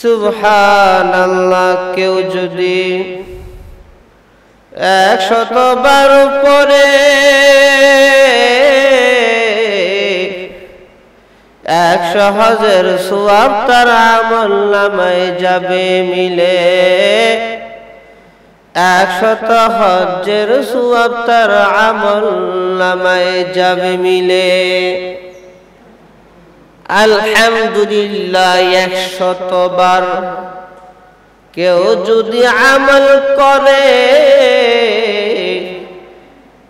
সুবহানাল্লাহ কেউ যদি 100 বার পড়ে 100,000 সওয়াব তার আমলনামায় যাবে মিলে 100 হজ্জের সওয়াব তার আমলনামায় যাবে মিলে আলহামদুলিল্লাহ 100 বার কেউ যদি আমল করে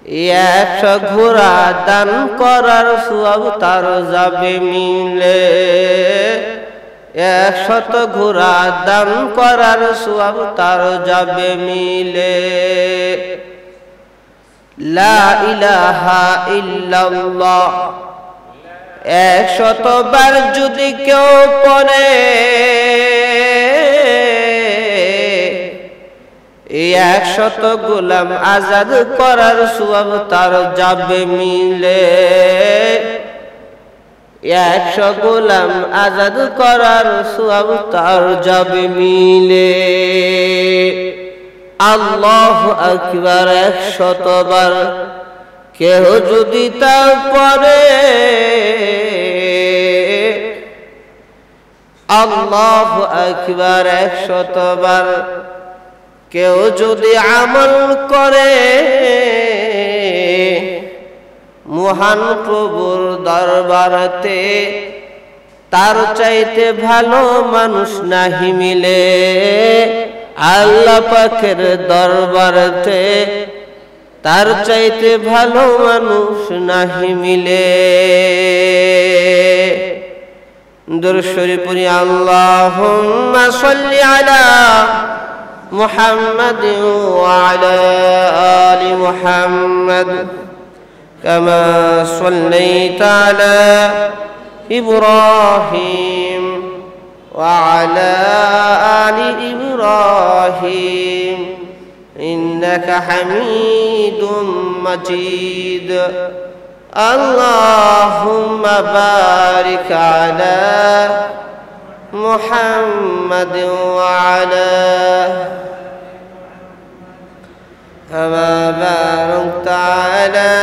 100 ঘোড়া দান করার সওয়াব তার যাবে মিলে 100 ঘোড়া দান করার সওয়াব তার যাবে মিলে লা ইলাহা ইল্লাল্লাহ 100 বার যদি কেউ পড়ে 100 গোলাম আজাদ করার সওয়াব তার যাবে মিলে 100 গোলাম আজাদ করার সওয়াব তার যাবে মিলে আল্লাহু আকবার 100 বার কেউ যদি তা পড়ে আল্লাহু আকবার 100 বার কেউ যদি আমল করে মহান প্রভুর দরবারেতে তার চাইতে ভালো মানুষ নাহি মিলে আল্লাহ পাকের দরবারেতে তার চাইতে ভালো মানুষ নাহি মিলে দুরূদ শরীফ পড়ি আল্লাহুম্মা সাল্লি আলা محمد وعلى آل محمد كما صليت على إبراهيم وعلى آل إبراهيم إنك حميد مجيد اللهم بارك على محمد وعلى كما باركت على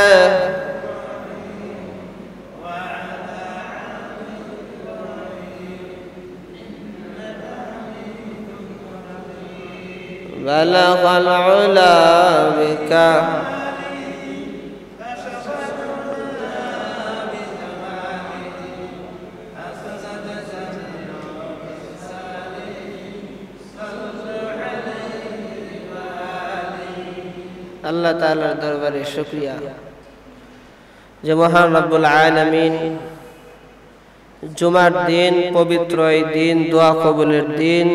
بلغ العلا بك আল্লাহ তাআলার দরবারে শুকরিয়া যে মহান রব্বুল আলামিন জুমার দিন পবিত্র এই দিন দোয়া কবুলের দিন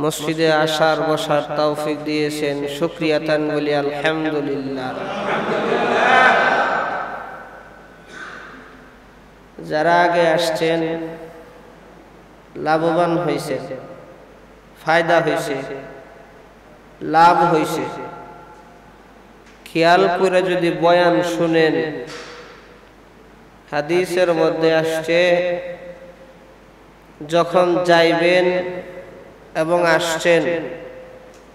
মসজিদে আসার বসার তৌফিক দিয়েছেন শুকরিয়া তান বলি আলহামদুলিল্লাহ যারা আগে আসছেন লাভবান হয়েছে ফায়দা হয়েছে লাভ হয়েছে খেয়াল করে যদি বয়ান শুনেন হাদিসের মধ্যে আসছে যখন যাইবেন এবং আসছেন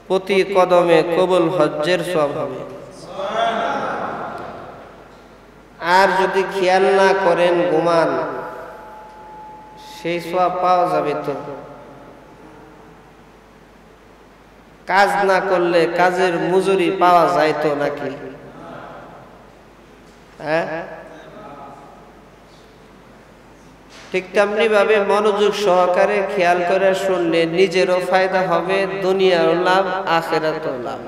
প্রতি কদমে কবুল হজ্জের সওয়াব হবে আর যদি খেয়াল না করেন ঘুমান সেই সওয়াব পাওয়া যাবে তো কাজ না করলে কাজের মজুরি পাওয়া যায় তো নাকি হ্যাঁ ঠিক তেমনি ভাবে মনোযোগ সহকারে খেয়াল করে শুনলে নিজেরও ফায়দা হবে দুনিয়ার লাভ আখিরাতের লাভ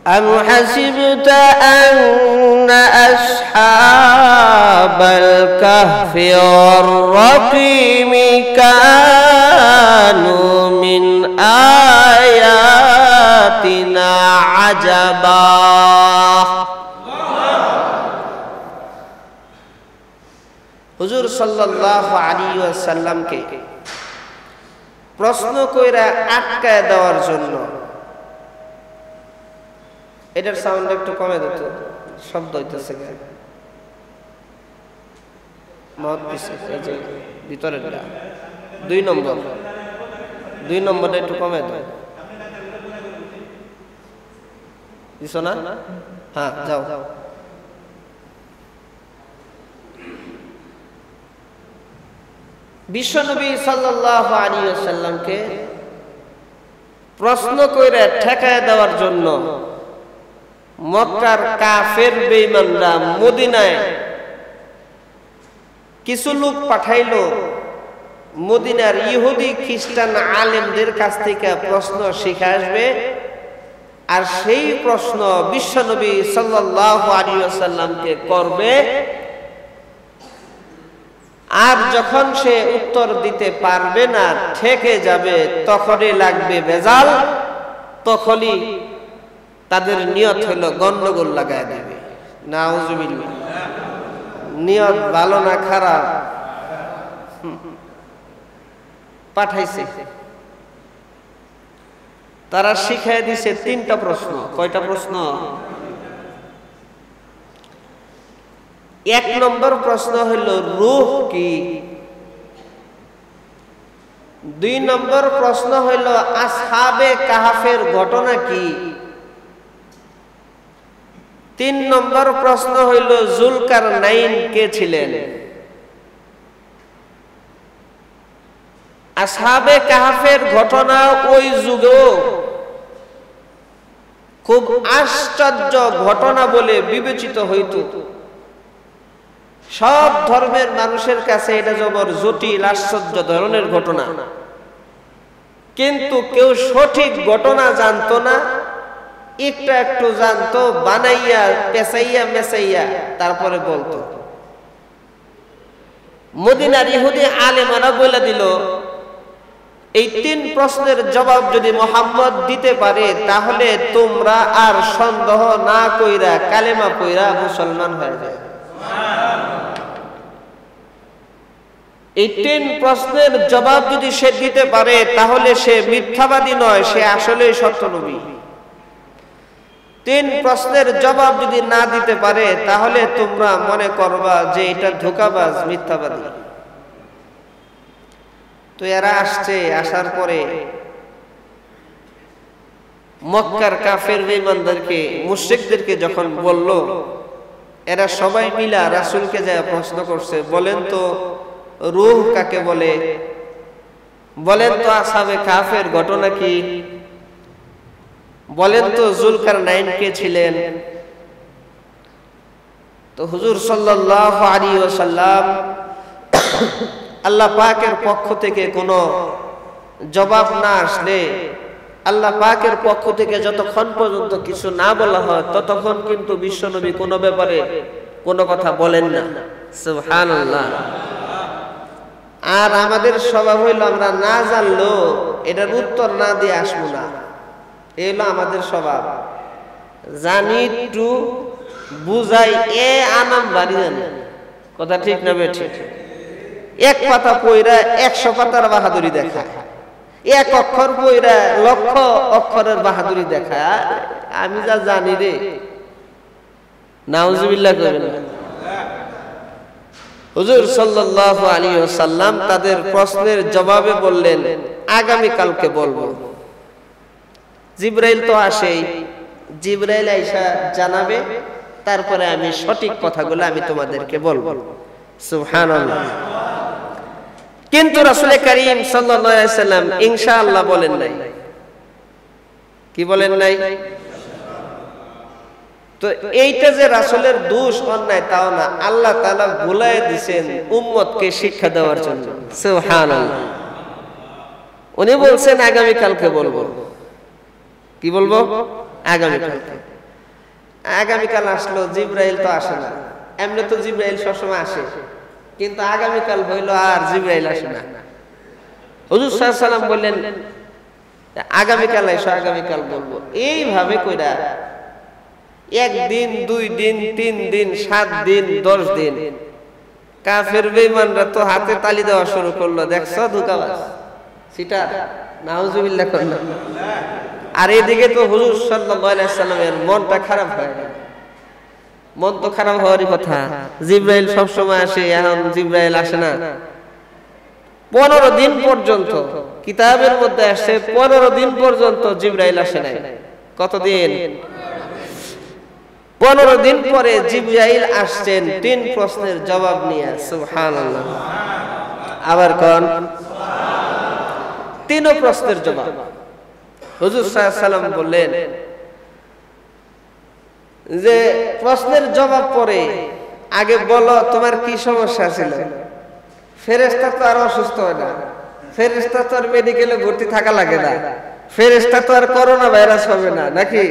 أم حسبت أن أصحاب الكهف والرقيم كانوا من آياتنا عجبا হুজুর সাল্লাল্লাহু আলাইহি ওয়াসাল্লামকে প্রশ্ন কইরা আটকায় দেওয়ার জন্য এটার সাউন্ড একটু কমে দিত শব্দ হইতেছে মত পিছে এই যে ভিতরেরটা 2 নম্বরটা একটু কমে দাও দিছো না হ্যাঁ যাও বিশ্বনবী সাল্লাল্লাহু আলাইহি ওয়াসাল্লামকে প্রশ্ন কইরা ঠেকায় দেওয়ার জন্য মক্কার কাফের বেঈমানরা মদিনায় কিছু লোক পাঠাইলো মদিনার ইহুদি খ্রিস্টান আলেমদের কাছ থেকে প্রশ্ন শিখে আসবে আর সেই প্রশ্ন বিশ্বনবী সাল্লাল্লাহু আলাইহি ওয়াসাল্লামকে করবে আর যখন সে উত্তর দিতে পারবে না ঠেকে যাবে তখনই লাগবে ভেজাল তখনই তাদের নিয়ত হলো গন্ডগোল লাগায় দেবে নাউজুবিল্লাহ নিয়ত ভালো না খারাপ পাঠাইছে তারা শিখায় দিছে 3টা প্রশ্ন কয়টা প্রশ্ন 1 নম্বর প্রশ্ন হলো রূহ কি 2 নম্বর প্রশ্ন হলো আসহাবে কাহাফের ঘটনা কি 3 নম্বর প্রশ্ন হলো যুলকারনাইন কে ছিলেন আসহাবে কাহাফের ঘটনা ওই যুগে খুব আশ্চর্য ঘটনা বলে বিবেচিত হইত সব ধর্মের মানুষের কাছে এটা জবর জটিল আশ্চর্য ধরনের ঘটনা কিন্তু কেউ সঠিক ঘটনা জানতো না একটু জানতো বানাইয়া পেছাইয়া মেছাইয়া তারপরে বলতো মদিনার ইহুদি আলেমারা বলে দিল এই 3 প্রশ্নের জবাব যদি মুহাম্মদ দিতে পারে তাহলে তোমরা আর সন্দেহ না কইরা কালেমা পড়া মুসলমান হয়ে যায় এই 3 প্রশ্নের জবাব যদি সে দিতে পারে তাহলে সে মিথ্যাবাদী নয় সে আসলেই সত্য নবী 3 প্রশ্নের জবাব যদি না দিতে পারে তাহলে তোমরা মনে করবা যে এটা ধোঁকাবাজ মিথ্যাবাদী তো এরা আসছে আসার পরে মক্কার কাফের বেঈমানদেরকে মুশরিকদেরকে যখন বলল এরা সবাই মিলা রাসূলকে যায় প্রশ্ন করছে বলেন তো রূহ কাকে বলে বলেন তো আসহাবে কাফের ঘটনা কি বলেন তো যুলকারনাইন কে ছিলেন তো হুজুর সাল্লাল্লাহু আলাইহি ওয়াসাল্লাম আল্লাহ পাকের পক্ষ থেকে কোনো জবাব না আসলে আল্লাহ পাকের পক্ষ থেকে যতক্ষণ পর্যন্ত কিছু না বলা হয় ততক্ষণ কিন্তু বিশ্বনবী কোনো ব্যাপারে কোনো কথা বলেন না সুবহানাল্লাহ আর আমাদের স্বভাব হইল আমরা না জানলো এটার উত্তর না দিয়ে আসবো না এই হলো আমাদের স্বভাব জানি একটু বুঝাই আনাম বাড়ি জানি কথা ঠিক না বেঠিক এক পাতা পয়রা 100 পাতার বাহাদুরি দেখায় এক অক্ষর পয়রা লক্ষ অক্ষরের বাহাদুরি দেখায় আমি যা জানি রে নাউজুবিল্লাহ কইবেন হুজুর সাল্লাল্লাহু আলাইহি ওয়াসাল্লাম তাদের প্রশ্নের জবাবে বললেন আগামী কালকে বলবো জিবরাইল তো আসেই জিবরাইল আইসা জানাবে তারপরে আমি সঠিক কথাগুলো আমি তোমাদেরকে বলবো সুবহানাল্লাহ কিন্তু রাসূল করিম সাল্লাল্লাহু আলাইহি ওয়াসাল্লাম ইনশাআল্লাহ বলেন নাই কি বলেন নাই তো এইটা যে রাসূলের দোষ অন্যায় তাও না আল্লাহ তাআলা ভুলায় দিবেন উম্মতকে শিক্ষা দেওয়ার জন্য সুবহানাল্লাহ উনি বলছেন আগামী কালকে বলবো কি বলবো আগামী কাল আসলো জিবরাইল তো আসে না এমনি তো জিবরাইল সবসময় আসে কিন্তু আগামী কাল হইল আর জিবরাইল আসে না হুজুর সাল্লাল্লাহু আলাইহি ওয়াসাল্লাম বললেন আগামী কাল এসো আগামী কাল বলবো এইভাবে কইরা 1 দিন 2 দিন 3 দিন 7 দিন 10 দিন কাফের বেঈমানরা তো হাতে তালি দেওয়া শুরু করলো দেখছো ধোঁকাবাজ সেটা নাউজুবিল্লাহ করলো আর এদিকে তো হুজুর সাল্লাল্লাহু আলাইহি ওয়াসাল্লামের মনটা খারাপ হয়ে গেল মন তো খারাপ হওয়ারই কথা। জিব্রাইল সবসময় আসে, এখন জিব্রাইল আসে না। 15 দিন পর্যন্ত কিতাবের মধ্যে আসছে 15 দিন পর্যন্ত জিব্রাইল আসে নাই। কতদিন? 15 দিন পরে জিব্রাইল আসছেন 3 প্রশ্নের জবাব নিয়ে। সুবহানাল্লাহ। আবার কোন 3 প্রশ্নের জবাব। হুজুর সাল্লাল্লাহু আলাইহি সাল্লাম বললেন যে প্রশ্নের জবাব পরে আগে বলো তোমার কি সমস্যা ছিল। ফেরেশতা তো আর অসুস্থ হয় না, ফেরেশতা তো আর মেডিকেলে ভর্তি থাকা লাগে না, ফেরেশতা তো আর করোনা ভাইরাস হবে না নাকি?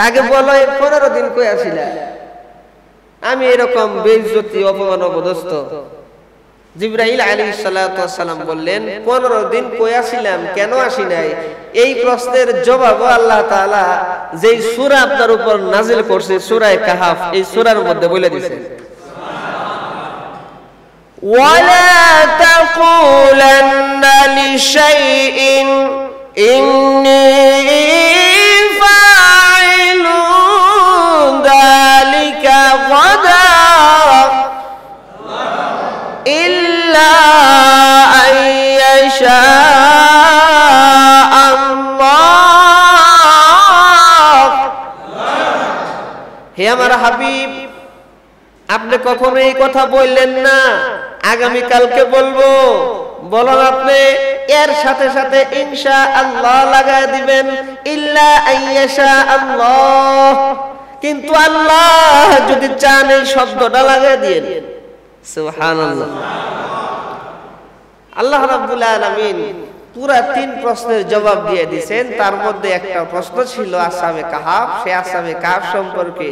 আগে বলো 15 দিন কই আসিলা? আমি এরকম বেইজ্জতি অপমান অপদস্থ। জিবরাইল আলাইহিস সালাতু ওয়াস সালাম বললেন 15 দিন কই আসিলাম, কেন আসি নাই, এই প্রশ্নের জবাব আল্লাহ তাআলা যেই সূরা আপনার উপর নাজিল করছে সূরা কাহাফ, এই সূরার মধ্যে বলে দিয়েছেন ওয়ালা তাকুলান্না লিশাইইন ইন্নী ফাইলুন যালিকা গাদা ইল্লা আইয়াশা আল্লাহ। হে আমার হাবিব, আপনি কখনো এই কথা বললেন না আগামী কালকে বলবো, বলেন আপনি এর সাথে সাথে ইনশাআল্লাহ লাগায় দিবেন, ইল্লা আইয়াশা আল্লাহ, কিন্তু আল্লাহ যদি চান এই শব্দটা লাগায় দিয়েন। সুবহানাল্লাহ। আল্লাহ রাব্বুল আলামিন পুরা 3 প্রশ্নের জবাব দিয়ে দিয়েছেন। তার মধ্যে একটা প্রশ্ন ছিল আসহাবে কাহাফ। সেই আসহাবে কাহাফ সম্পর্কে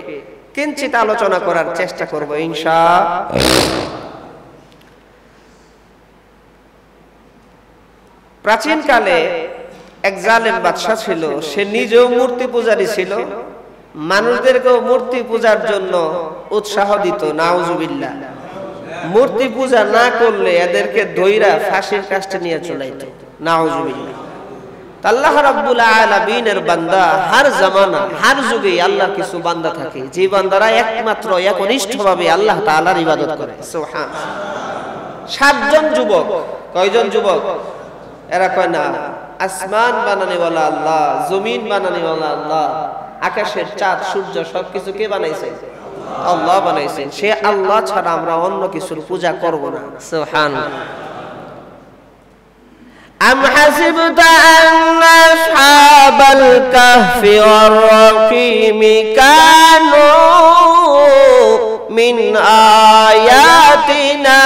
কিঞ্চিত আলোচনা করার চেষ্টা করব ইনশাআল্লাহ। প্রাচীন কালে এক জালেম বাদশা ছিল, সে নিজেও মূর্তি পূজারী ছিল, মানুষদেরকেও মূর্তি পূজার জন্য উৎসাহ দিত। নাউজুবিল্লাহ। মূর্তি পূজা না করলে এদেরকে দইরা ফাঁসির কাস্টে নিয়ে চলাইতো। নাউজুবিল্লাহ। আল্লাহ রাব্বুল আলামিনের বান্দা হার জামানা হার যুগে আল্লাহর কিছু বান্দা থাকে যে বান্দারা একমাত্র একনিষ্ঠভাবে আল্লাহ তাআলার ইবাদত করে। সুবহানাল্লাহ। 7 জন যুবক। কয়জন যুবক? এরা কয় না আসমান বানানেওয়ালা আল্লাহ, জমিন বানানেওয়ালা আল্লাহ, আকাশের চাঁদ সূর্য সবকিছু কে বানাইছেন? আল্লাহ বানাইছেন। সে আল্লাহ ছাড়া আমরা অন্য কিছুর পূজা করব না। সুবহানাল্লাহ। আম হাসিবতা আন্না আসহাবাল কাহফি ওয়ার রাকিম কানু মিন আয়াতিনা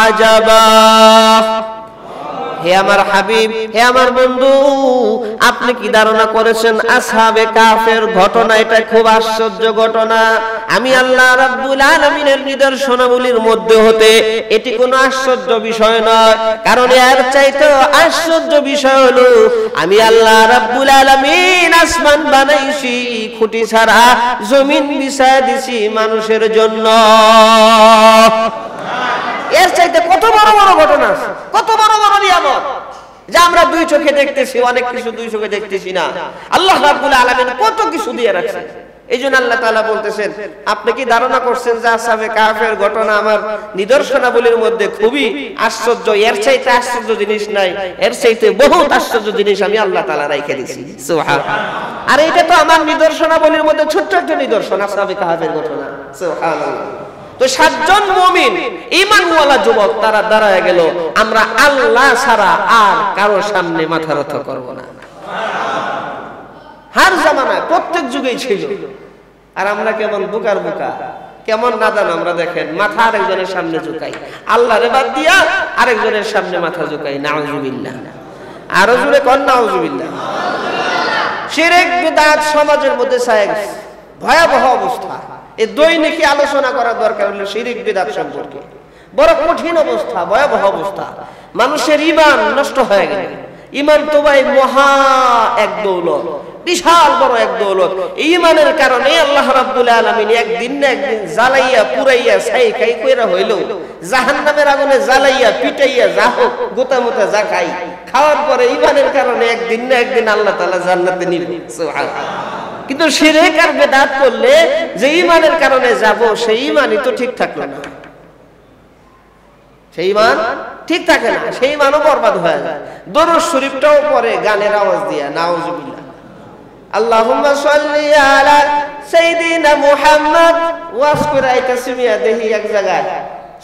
আজাবা। হে আমার হাবিব, হে আমার বন্ধু, আপনি কি ধারণা করেছেন আসহাবে কাহফের ঘটনা এটা খুব আশ্চর্য ঘটনা? আমি আল্লাহ রাব্বুল আলামিনের নিদর্শনাবলীর মধ্যে হতে এটি কোনো আশ্চর্য বিষয় নয়, কারণ এর চাইতে আশ্চর্য বিষয় হলো আমি আল্লাহ রাব্বুল আলামিন আসমান বানাইছি খুঁটি ছাড়া, জমিন বিছায় দিছি মানুষের জন্য। এর চাইতে কত বড় বড় ঘটনা, কত বড় বড় নিয়ামত যা আমরা 2 চোখে দেখতেছি, অনেক কিছু 2 চোখে দেখতেছি না। আল্লাহ রাব্বুল আলামিন কত কিছু দিয়ে রাখছেন। এইজন্য আল্লাহ তাআলা বলতেছেন আপনি কি ধারণা করছেন যে আসহাবে কাহফের ঘটনা আমার নিদর্শনাবলীর মধ্যে খুবই আশ্চর্য? এর চাইতে আশ্চর্য জিনিস নাই, এর চাইতে বহুত আশ্চর্য জিনিস আমি আল্লাহ তাআলা রাইখে দিয়েছি। সুবহানাল্লাহ। আর এটা তো আমার নিদর্শনাবলীর মধ্যে ছোট্ট একটা নিদর্শন, আসহাবে কাহফের ঘটনা। সুবহানাল্লাহ। তো 7 জন মুমিন ঈমানওয়ালা যুবক তারা দাঁড়ায় গেল, আমরা আল্লাহ ছাড়া আর কারো সামনে মাথা নত করব না। হার জামানায় প্রত্যেক যুগেই ছিল। আর আমরা কেমন বোকার বোকা, কেমন নাদান আমরা, দেখেন মাথা আরেকজনের সামনে ঝুঁকাই, আল্লাহরে বাদ দিয়া আরেকজনের সামনে মাথা ঝুঁকাই। নাউজুবিল্লাহ। আরো জোরে কোন নাউজুবিল্লাহ। শিরক বিদআত সমাজের মধ্যে ছায়া গেছে, ভয়াবহ অবস্থা। এই দৈনিকই আলোচনা করার দরকার হলো শিরক বিদআত সম্পর্কে। বড় কঠিন অবস্থা, ভয়াবহ অবস্থা। মানুষের ঈমান নষ্ট হয়ে গেল। ঈমান তো ভাই মহা এক দৌলত, বিশাল বড় এক দৌলত। ঈমানের কারণে আল্লাহ রাব্বুল আলামিন একদিন না একদিন জ্বালাইয়া পুরাইয়া ছাই খাই কইরা হইলো জাহান্নামের আগুনে জ্বালাইয়া পিটাইয়া যা হোক গোতামোতা যা খাই, খাওয়ার পরে ঈমানের কারণে একদিন না একদিন আল্লাহ তাআলা জান্নাতে নিবে। সুবহানাল্লাহ। কিন্তু শিরক আর বিদআত করলে যে ঈমানের কারণে যাব সেই ঈমানই তো ঠিক থাকলো না, সেই ঈমান ঠিক থাকে না, সেই ঈমানও বরবাদ হয়ে যায়। দরুদ শরীফটাও পড়ে গানের আওয়াজ দিয়া, নাউজুবিল্লাহ। আল্লাহুম্মা সাল্লি আলা সাইয়্যিদিনা মুহাম্মদ ওয়াসকুর আইতাসমিয়া দেহি এক জায়গায়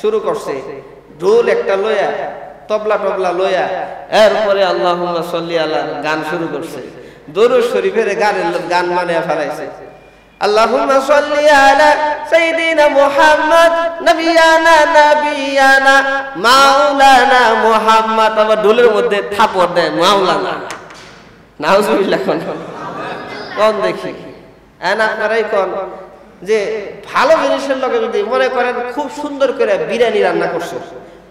শুরু করছে ঢোল একটা লয়া, তবলা টবলা লয়া, এরপরে আল্লাহুম্মা সাল্লি আলা গান শুরু করছে। দরুদ শরীফের গান মানে ফেলাইছে। আল্লাহুম্মা সাল্লি আলা সাইয়্যিদিনা মুহাম্মদ নাবিয়ানা মাওলানা মুহাম্মদ, আবার ঢোলের মধ্যে থাপড় দেয় মাওলানা, নাউজুবিল্লাহ। কোন দেখি আপনারাই কোন যে ভালো জিনিসের লগে যদি মনে করেন খুব সুন্দর করে বিরিয়ানি রান্না করছো,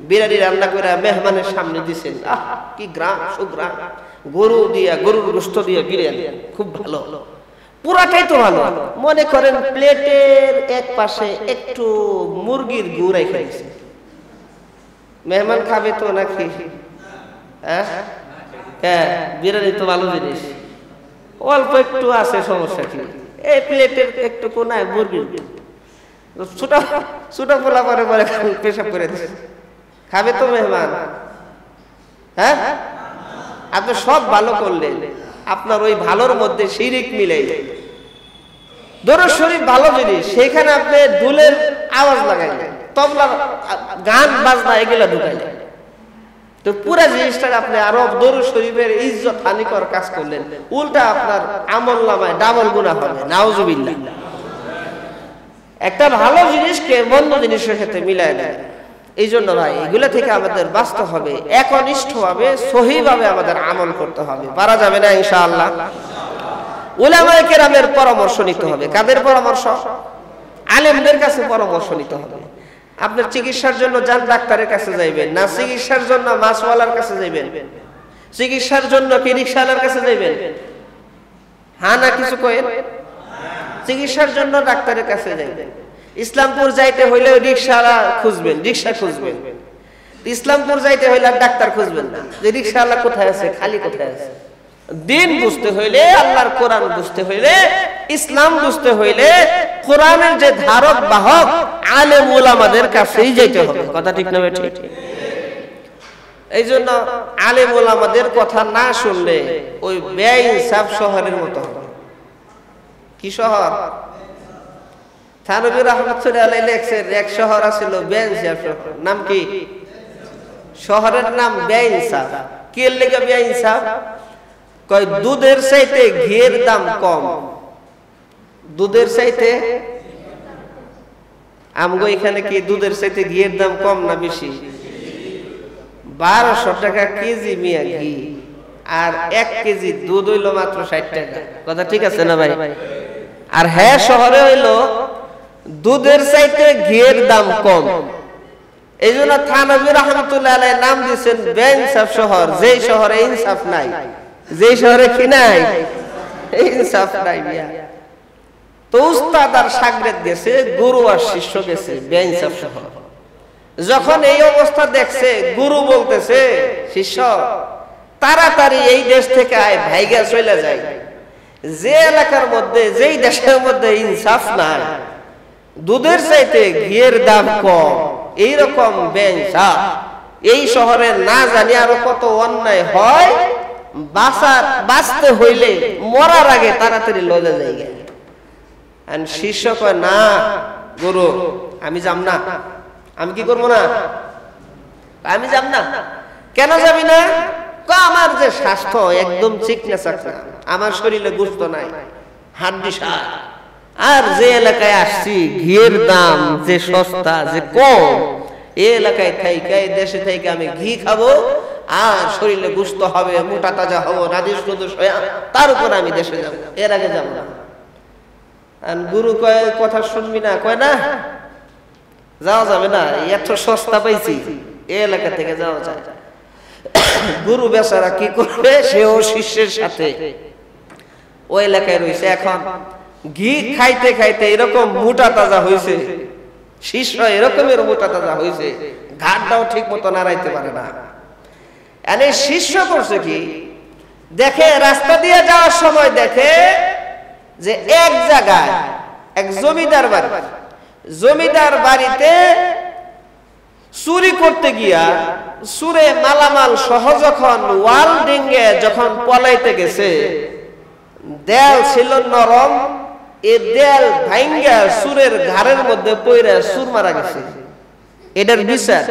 বিরিয়ানি রান্না করে মেহমানের সামনে দিছেন, আহ কি গ্রাম সুগ্রাম, গরু দিয়া গরুর গোশত দিয়া বিরিয়ানি খুব ভালো, পুরাটাই তো ভালো। মনে করেন প্লেটের এক পাশে একটু মুরগির গু রেখে দিছে, মেহমান খাবে তো নাকি? হ্যাঁ, বিরিয়ানি তো ভালো জিনিস, অল্প একটু আছে, সমস্যা কি? এই প্লেটের একটু কোনায় মুরগির ছোটা ছোটা পোলা পরে পরে পেশাব করে দিচ্ছে, খাবে তো মেহমান? হ্যাঁ, আপনি সব ভালো করলেন, আপনার ওই ভালোর মধ্যে শিরিক মিলে। দরুদ শরীফ ভালো জিনিস, সেখানে আপনি ঢোলের আওয়াজ লাগাইলেন, তবলা গান বাজনা এগুলা ঢুকাইলেন, তো পুরা জিনিসটা আপনি আরো দরুদ শরীফের ইজ্জত হানিকর কাজ করলেন, উল্টা আপনার আমলনামায় ডাবল গুনাহ হবে, নাউজুবিল্লাহ। একটা ভালো জিনিসকে মন্দ জিনিসের সাথে মিলাই দেয়। এই জন্য ভাই এগুলা থেকে আমাদের বাঁচতে হবে, একনিষ্ঠভাবে সহিভাবে আমাদের আমল করতে হবে, পারা যাবে না ইনশাআল্লাহ। উলামায়ে কেরামের পরামর্শ নিতে হবে। কাদের পরামর্শ? আলেমদের কাছে পরামর্শ নিতে হবে। আপনার চিকিৎসার জন্য যান ডাক্তারের কাছে যাইবেন না, চিকিৎসার জন্য মাছওয়ালার কাছে যাইবেন, চিকিৎসার জন্য কি রিকশাওয়ালার কাছে যাইবেন? হ্যাঁ না কিছু কয়েন? চিকিৎসার জন্য ডাক্তারের কাছে যাইবেন। ইসলামপুর যাইতে হইলে রিকশাওয়ালা খুঁজবেন, রিকশা খুঁজবেন। ইসলামপুর যাইতে হইলে ডাক্তার খুঁজবেন না, যে রিকশাওয়ালা কোথায় আছে, খালি কোথায় আছে। দিন বুঝতে হইলে, আল্লাহর কোরআন বুঝতে হইলে, ইসলাম বুঝতে হইলে কোরআনের যে ধারক বাহক আলেম ওলামাদের কাছেই যাইতে হবে। কথা ঠিক না ঠিক? এই জন্য আলেম ওলামাদের কথা না শুনলে ওই বেইনসাফ শহরের মতো হবে। কি শহর? থানবী রাহমাতুল্লাহ আলাইহি লেখছেন এক শহর ছিল বেইনসাফ শহর। নাম কি? শহরের নাম বেইনসাফ। কি লেগে বেইনসাফ? কয় দুধের চাইতে ঘিয়ের দাম কম। দুধের চাইতে আমগো এখানে কি দুধের চাইতে ঘিয়ের দাম কম না বেশি? 1200 টাকা কেজি মিয়া ঘি, আর 1 কেজি দুধ হইলো মাত্র 60 টাকা। কথা ঠিক আছে না ভাই? আর হ্যাঁ, শহরে হইলো দুধের চাইতে ঘিয়ের দাম কম। এই জন্য থানবী রাহমাতুল্লাহ আলাইহি নাম দিয়েছেন বেইনসাফ শহর। যেই শহরে ইনসাফ নাই, যে শহরে কি নাই, ইনসাফ নাই মিয়া। তো উস্তাদ আর শাগরেদ গেছে, গুরু আর শিষ্য গেছে বেইনসাফ শহর। যখন এই অবস্থা দেখছে, গুরু বলতেছে শিষ্য তাড়াতাড়ি এই দেশ থেকে আয়, ভাইগা চলে যায়। যে এলাকার মধ্যে, যেই দেশের মধ্যে ইনসাফ নাই, দুধের চাইতে ঘিয়ের দাম কম, এইরকম বেইনসাফ এই শহরে না জানি আরো কত অন্যায় হয়। বাঁচতে হইলে মরার আগে তাড়াতাড়ি লজে যাই। শিষ্য কয় না গুরু, আমি যাব না। আমি কি করবো না? আমি যাব না। কেন যাবি না? আমার যে স্বাস্থ্য একদম চিকনা চাকনা, আমার শরীরে গোশত নাই, হাড্ডি সার, আর যে এলাকায় আসছি ঘিয়ের দাম যে সস্তা, যে কম, এই এলাকায় থাইকা, এই দেশে থাইকা আমি ঘি খাবো আর শরীরে গোশত হবে, মোটা তাজা হবো, নাদিস নদুস হয়ে, তার উপর আমি দেশে যাব, এর আগে যাব না। গুরু কয় কথা শুনবি না? কয় না, যাওয়া যাবে না, এত সস্তা পাইছি, এই এলাকা থেকে যাওয়া যায়। গুরু বেচারা কি করবে, সেও শিষ্যের সাথে ওই এলাকায় রয়েছে। এখন ঘি খাইতে খাইতে এরকম মোটা তাজা হয়েছে, শিষ্য এরকমের মোটা তাজা হয়েছে, ঘাটটাও ঠিক মতো নাড়াইতে পারে না। এনে শিষ্য করছে কি, দেখে রাস্তা দিয়ে যাওয়ার সময় দেখে যে এক জায়গায় এক জমিদার বাড়িতে চুরি করতে গিয়া সুরে মালামাল সহ যখন ওয়াল ডিঙ্গে যখন পলাইতে গেছে, দেয়াল ছিল নরম, এ দেয়াল ভাঙ্গা সুরের ঘাড়ের মধ্যে পইরা সুর মারা গেছে। এটার বিচার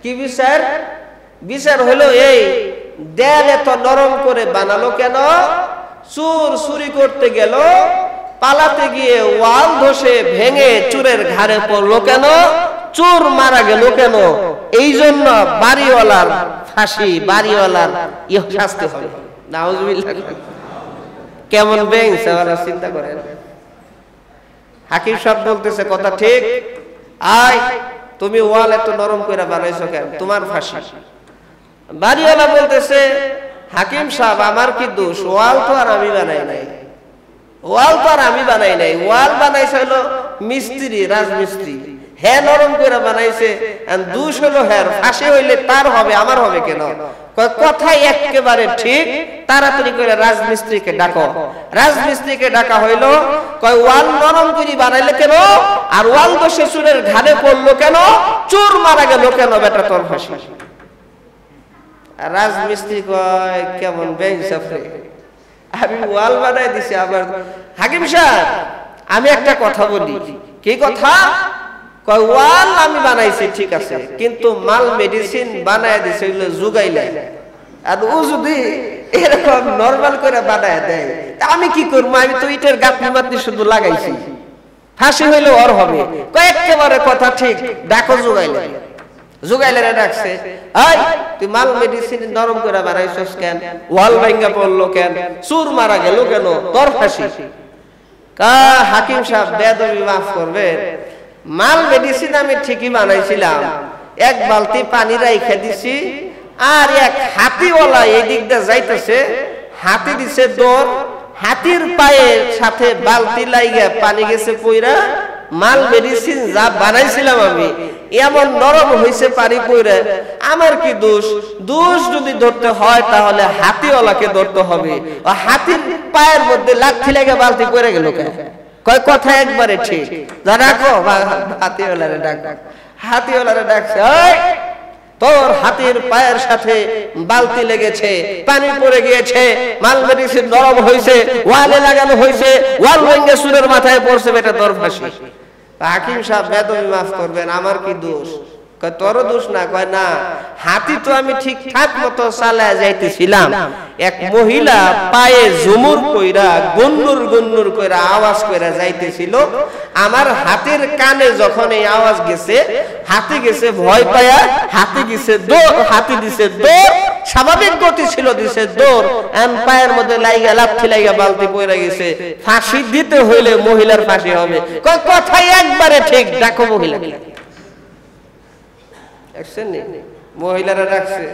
কি? বিচার হলো এই, দেয়াল এত নরম করে বানালো কেন? চুরি করতে গেল, পালাতে গিয়ে ওয়াল ধসে ভেঙে চুরের ঘাড়ে পড়লো কেন? চোর মারা গেল কেন? এই জন্য বাড়িওয়ালার ফাঁসি, বাড়িওয়ালার শাস্তি হবে। নাউজুবিল্লাহ। কেমন বেঞ্চ ওরা চিন্তা করেন। হাকিম সাহেব বলতেছে কথা ঠিক, আয় তুমি ওয়াল এত নরম করে বানাইছো কেন? তোমার ফাঁসি। বাড়িওয়ালা বলতেছে, হাকিম সাহেব আমার কি দোষ? ওয়াল তো আর আমি বানাই নাই, ওয়াল বানাইছে হলো মিস্ত্রি, রাজমিস্ত্রি, হ্যাঁ নরম করে বানাইছে। দোষ হলো হ্যাঁ, ফাঁসি হইলে তার হবে, আমার হবে কেন? কথাই একেবারে ঠিক। তাড়াতাড়ি করে রাজমিস্ত্রিকে ডাকো। রাজমিস্ত্রিকে ডাকা হইলো, কয় ওয়াল নরম করে বানাইলে কেন? আর ওয়াল দোষে চুরের ঘাড়ে পড়লো কেন? চোর মারা গেল কেন? বেটা তোর ফাঁসি। রাজমিস্ত্রি কয় কেমন বেইনসাফ রে, আমি ওয়াল বানাই দিছি আবার। হাকিম সাহেব আমি একটা কথা বলি। কি কথা? কয় ওয়াল আমি বানাইছি ঠিক আছে, কিন্তু মাল মেডিসিন বানায় দিছে ওইগুলো জুগাইলে, আর ও যদি এরকম নরমাল করে বানায় দেয় আমি কি করবো? আমি তো ইটের গাঁথনি মাতনি শুধু লাগাইছি, ফাঁসি হইলে ওর হবে। কয় একেবারে কথা ঠিক, ডাকো জুগাইলে ডাকছে, আই তুই মাল মেডিসিন নরম করে বানাইছস কেন? ওয়াল ভাঙ্গা পড়লো কেন? চুর মারা গেল কেন? তোর ফাঁসি। হাকিম সাহেব বেয়াদবি মাফ করবেন, মাল মেডিসিন আমি ঠিকই বানাইছিলাম, এক বালতি পানি রাইখা দিছি, আর এক হাতিওয়ালা এই দিক দিয়ে যাইতেছে, হাতি দিছে দৌড়, হাতির পায়ের সাথে বালতি লাইগা পানি গেছে পইরা, মাল মেডিসিন যা বানাইছিলাম আমি এমন নরম হইছে পানি পইরা। আমার কি দোষ? দোষ যদি ধরতে হয় তাহলে হাতিওয়ালাকে ধরতে হবে। হাতির পায়ের মধ্যে লাথি লাগা বালতি পড়ে গেল কেন? কয় কথা একবারে ঠিক। রাখো, হাতিওয়ালারে ডাক। হাতিওয়ালারে ডাকছে, তোর হাতির পায়ের সাথে বালতি লেগেছে, পানি পড়ে গিয়েছে, মাল মেডিসিন নরম হয়েছে, ওয়ালে লাগানো হয়েছে, ওয়াল ভেঙে সুরের মাথায় পড়ছে, বেটা তোর ফাঁসি। হাকিম সাহেব বেদবি মাফ করবেন, আমার কি দোষ? কয় তোর দোষ না। কয় না, হাতি তো আমি ঠিকঠাক মতো চালায় যাইতেছিলাম, এক মহিলা পায়ে ঝুমুর কইরা গুন্নুর কইরা আওয়াজ কইরা যাইতেছিল, আমার হাতির কানে যখন এই আওয়াজ গেছে, হাতি গেছে ভয় পায়া, হাতি দিছে দৌড়, স্বাভাবিক গতি ছিল, দিছে দৌড়, পায়ের মধ্যে লাইগা লাথি লাইগা বালতি পড়ে গেছে। ফাঁসি দিতে হইলে মহিলার ফাঁসি হবে। কয় কথাই একবারে ঠিক, ডাকো মহিলা। মহিলারা ডাকছে।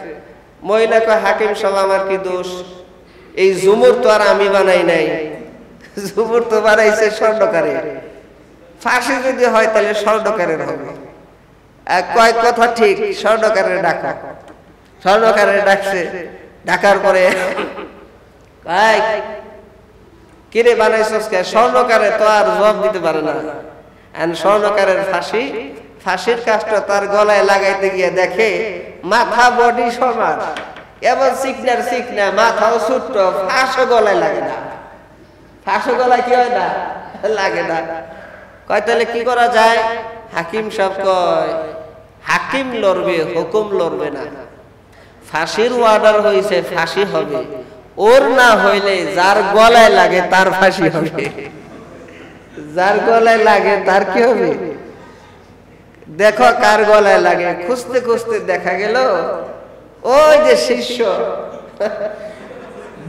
মহিলা কয় হাকিম সাহেব আমার কি দোষ? এই ঝুমুর তো আর আমি বানাই নাই, ঝুমুর তো বানাইছে স্বর্ণকারে, ফাঁসি যদি হয় তাহলে স্বর্ণকারের হবে। কয় কথা ঠিক, স্বর্ণকারের ডাকা। স্বর্ণকারের ডাকছে, ডাকার পরে কিরে বানাইছস কে? স্বর্ণকারে তো আর জবাব দিতে পারে না। স্বর্ণকারের ফাঁসির কাজটা তার গলায় লাগাইতে গিয়ে দেখে মাথা বডি সমান, এমন চিকনা, মাথাও ছোট্ট, ফাঁসও গলায় লাগে না। ফাঁসও গলায় কি হয় না? লাগে না। কয় তাহলে কি করা যায়? হাকিম সাহেব কয় হাকিম লড়বে, হুকুম লড়বে না। ফাঁসির অর্ডার হয়েছে, ফাঁসি হবে। ওর না হইলে যার গলায় লাগে তার ফাঁসি হবে। যার গলায় লাগে তার কি হবে? দেখো কার গলায় লাগে। খুঁজতে খুঁজতে দেখা গেল ওই যে শিষ্য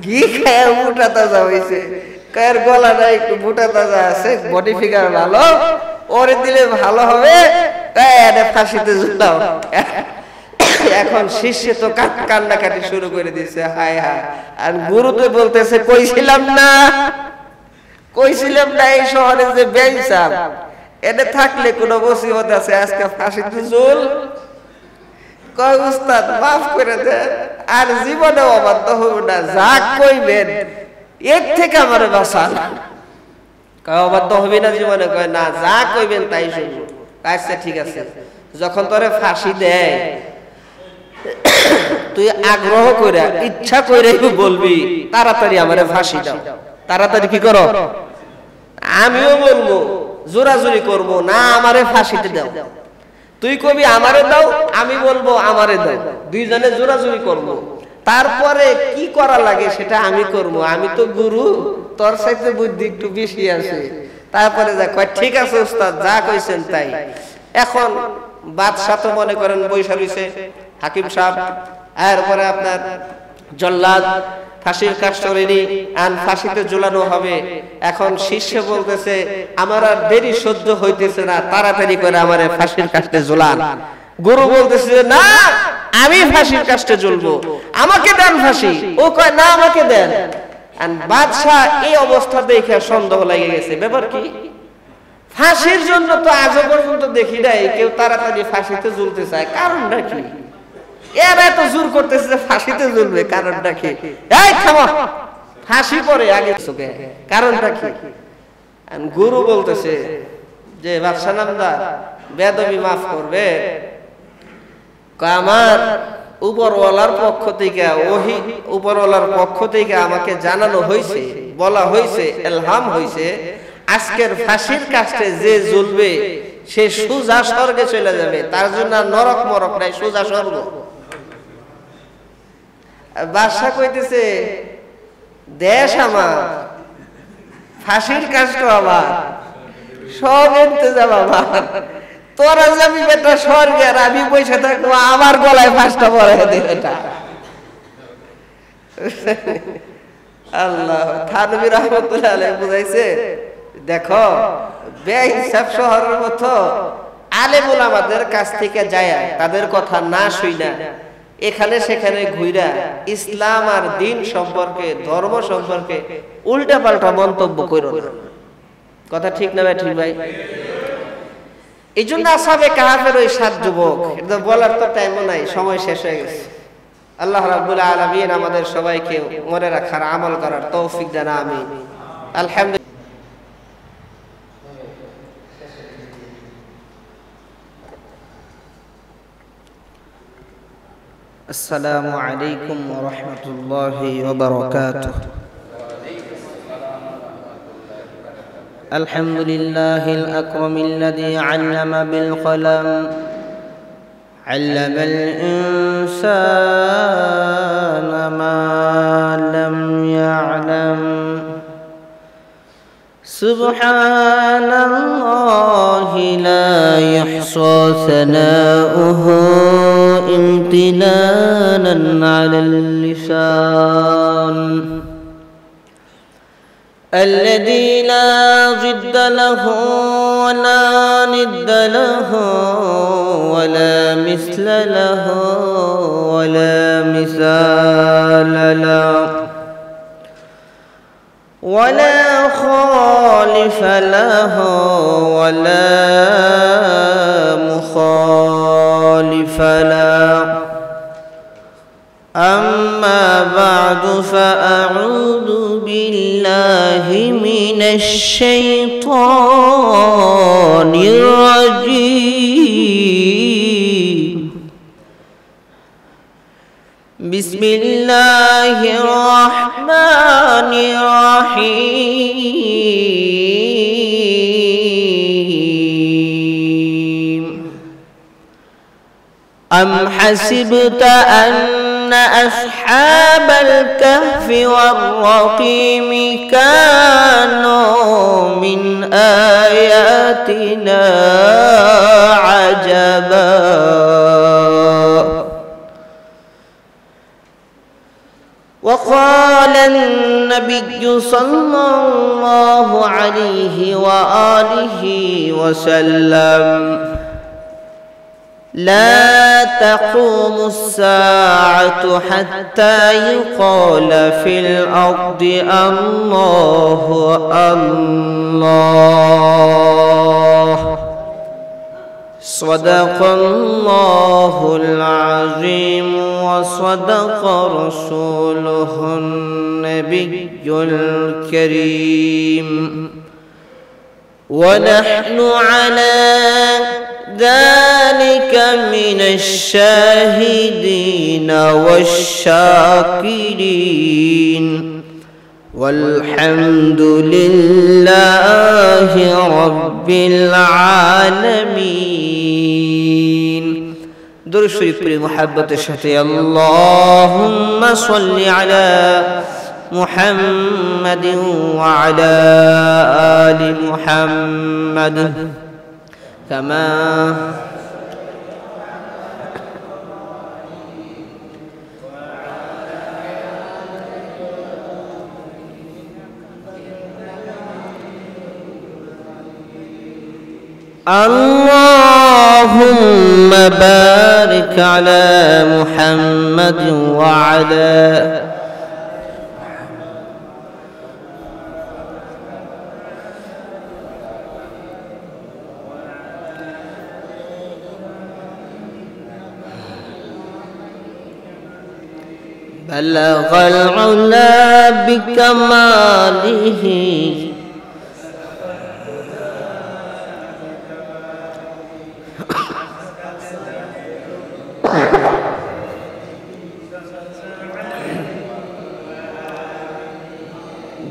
ঘি খায় মোটা তাজা হয়েছে, কার গলাটা একটু মোটা তাজা আছে, বডি ফিগার ভালো, ওরে দিলে ভালো হবে, ফাঁসিতে ঝুলাও। এখন শিষ্য তো কান্নাকাটি শুরু করে দিচ্ছে, হায় হায়। আর গুরু তো বলতেছে কইছিলাম না এই শহরে যে বেইনসাফ, এটা থাকলে কোনো মুসিবত আছে, আজকে ফাঁসিতে ঝুল। কয় উস্তাদ মাফ করে দেন, আর জীবনে অবাধ্য হইব না, যা কইবেন এর থেকে আমার বাঁচান। কয় অবাধ্য হবি না জীবনে? কয় না, যা কইবেন তাই শুনবো। আচ্ছা ঠিক আছে, যখন তোরে ফাঁসি দেয় তুই আগ্রহ কইরা ইচ্ছা কইরা বলবি তাড়াতাড়ি আমারে ফাঁসি দাও, তাড়াতাড়ি কি করো? আমিও বলবো জোরাজুরি করব না, আমারে ফাঁসিতে দাও। তুই কবি আমারে দাও, আমি বলবো আমারে দাও, দুইজনে জোরাজুরি করব। তারপরে কি করা লাগে সেটা আমি করব, আমি তো গুরু, তোর সাথে বুদ্ধি একটু বেশি আছে। তারপরে যা কয় ঠিক আছে উস্তাদ, যা কইছেন তাই। এখন বাদশা তো মনে করেন বৈশা রইছে, হাকিম সাহেব, এরপরে আপনার জল্লাদ ফাঁসির কাস্টরেনি আন ফাঁসিতে ঝুলানো হবে। এখন শিষ্য বলতেছে আমার আর দেরি সহ্য হইতেছে না, তাড়াতাড়ি করে আমারে ফাঁসির কাস্টে ঝুলান। গুরু বলতেছে না, আমি ফাঁসির কাস্টে ঝুলবো, আমাকে দেন ফাঁসি। ও কয় না, আমাকে দেন। আর বাদশা এই অবস্থা দেখে সন্দেহ লেগে গেছে, ব্যাপার কি? ফাঁসির জন্য তো আজও পর্যন্ত দেখি নাই কেউ তাড়াতাড়ি ফাঁসিতে ঝুলতে চায়, কারণটা কি? এরা এত জোর করতেছে যে ফাঁসিতে ঝুলবে, কারণটা কি? এই থামো, ফাঁসি পরে আগে চোখে, কারণটা কি? গুরু বলতেছে যে বাদশা নামদার, বেদবি মাফ করবে, আমার উপরওয়ালার পক্ষ থেকে ওহী, উপরওয়ালার পক্ষ থেকে আমাকে জানানো হয়েছে, বলা হয়েছে, ইলহাম হয়েছে, আজকের ফাঁসির কাছে যে ঝুলবে সে সোজা স্বর্গে চলে যাবে, তার জন্য নরক মরক নাই, সোজা স্বর্গ। বাদশা কইতেছে দেশ আমার, ফাঁসির কাজটা আমার, সব ইন্তজাম আমার, তোরা যাবি বেটা স্বর্গে আর আমি বসে থাকবো, আমার গলায় ফাঁসটা পরে দেবে। আল্লাহ থানভী রাহমাতুল্লাহ আলাইহি বুঝাইছে, দেখো বেহিসাব শহরের মতো আলেম ওলামাদের কাছ থেকে যায়, তাদের কথা না শুইনা এখানে সেখানে ঘুইরা ইসলাম আর দ্বীন সম্পর্কে, ধর্ম সম্পর্কে উল্টা পাল্টা মন্তব্য করো না। কথা ঠিক না ভাই? ঠিক ভাই? এই জন্য আসহাবে কাহাফের ওই 7 যুবক, এটা বলার তো টাইমও নাই, সময় শেষ হয়ে গেছে। আল্লাহ রাব্বুল আলামিন আমাদের সবাইকে মনে রাখার, আমল করার তৌফিক দেন, আমিন। আলহামদুলিল্লাহ। السلام عليكم ورحمة الله وبركاته. الحمد لله الأكرم الذي علم بالقلم، علم الإنسان ما لم يعلم. سبحان الله لا يحصى ثناؤه امتنانا على اللسان، الذي لا ضد له ولا ند له ولا مثل له ولا مثال له ولا خالف له ولا مخالف له. أما بعد فأعوذ بالله من الشيطان الرجيم. بسم الله الرحمن الرحيم. أم حسبت أن أصحاب الكهف والرقيم كانوا من آياتنا عجبا. وقال النبي صلى الله عليه وآله وسلم: لا تقوم الساعة حتى يقال في الأرض الله الله. صدق الله العظيم وصدق رسوله النبي الكريم. ونحن على ذلك من الشاهدين والشاكرين والحمد لله رب العالمين درود شريف محبة الشهد اللهم صل على محمد وعلى آل محمد كما اللهم بارك على محمد وعلى بلغ العلا بكماله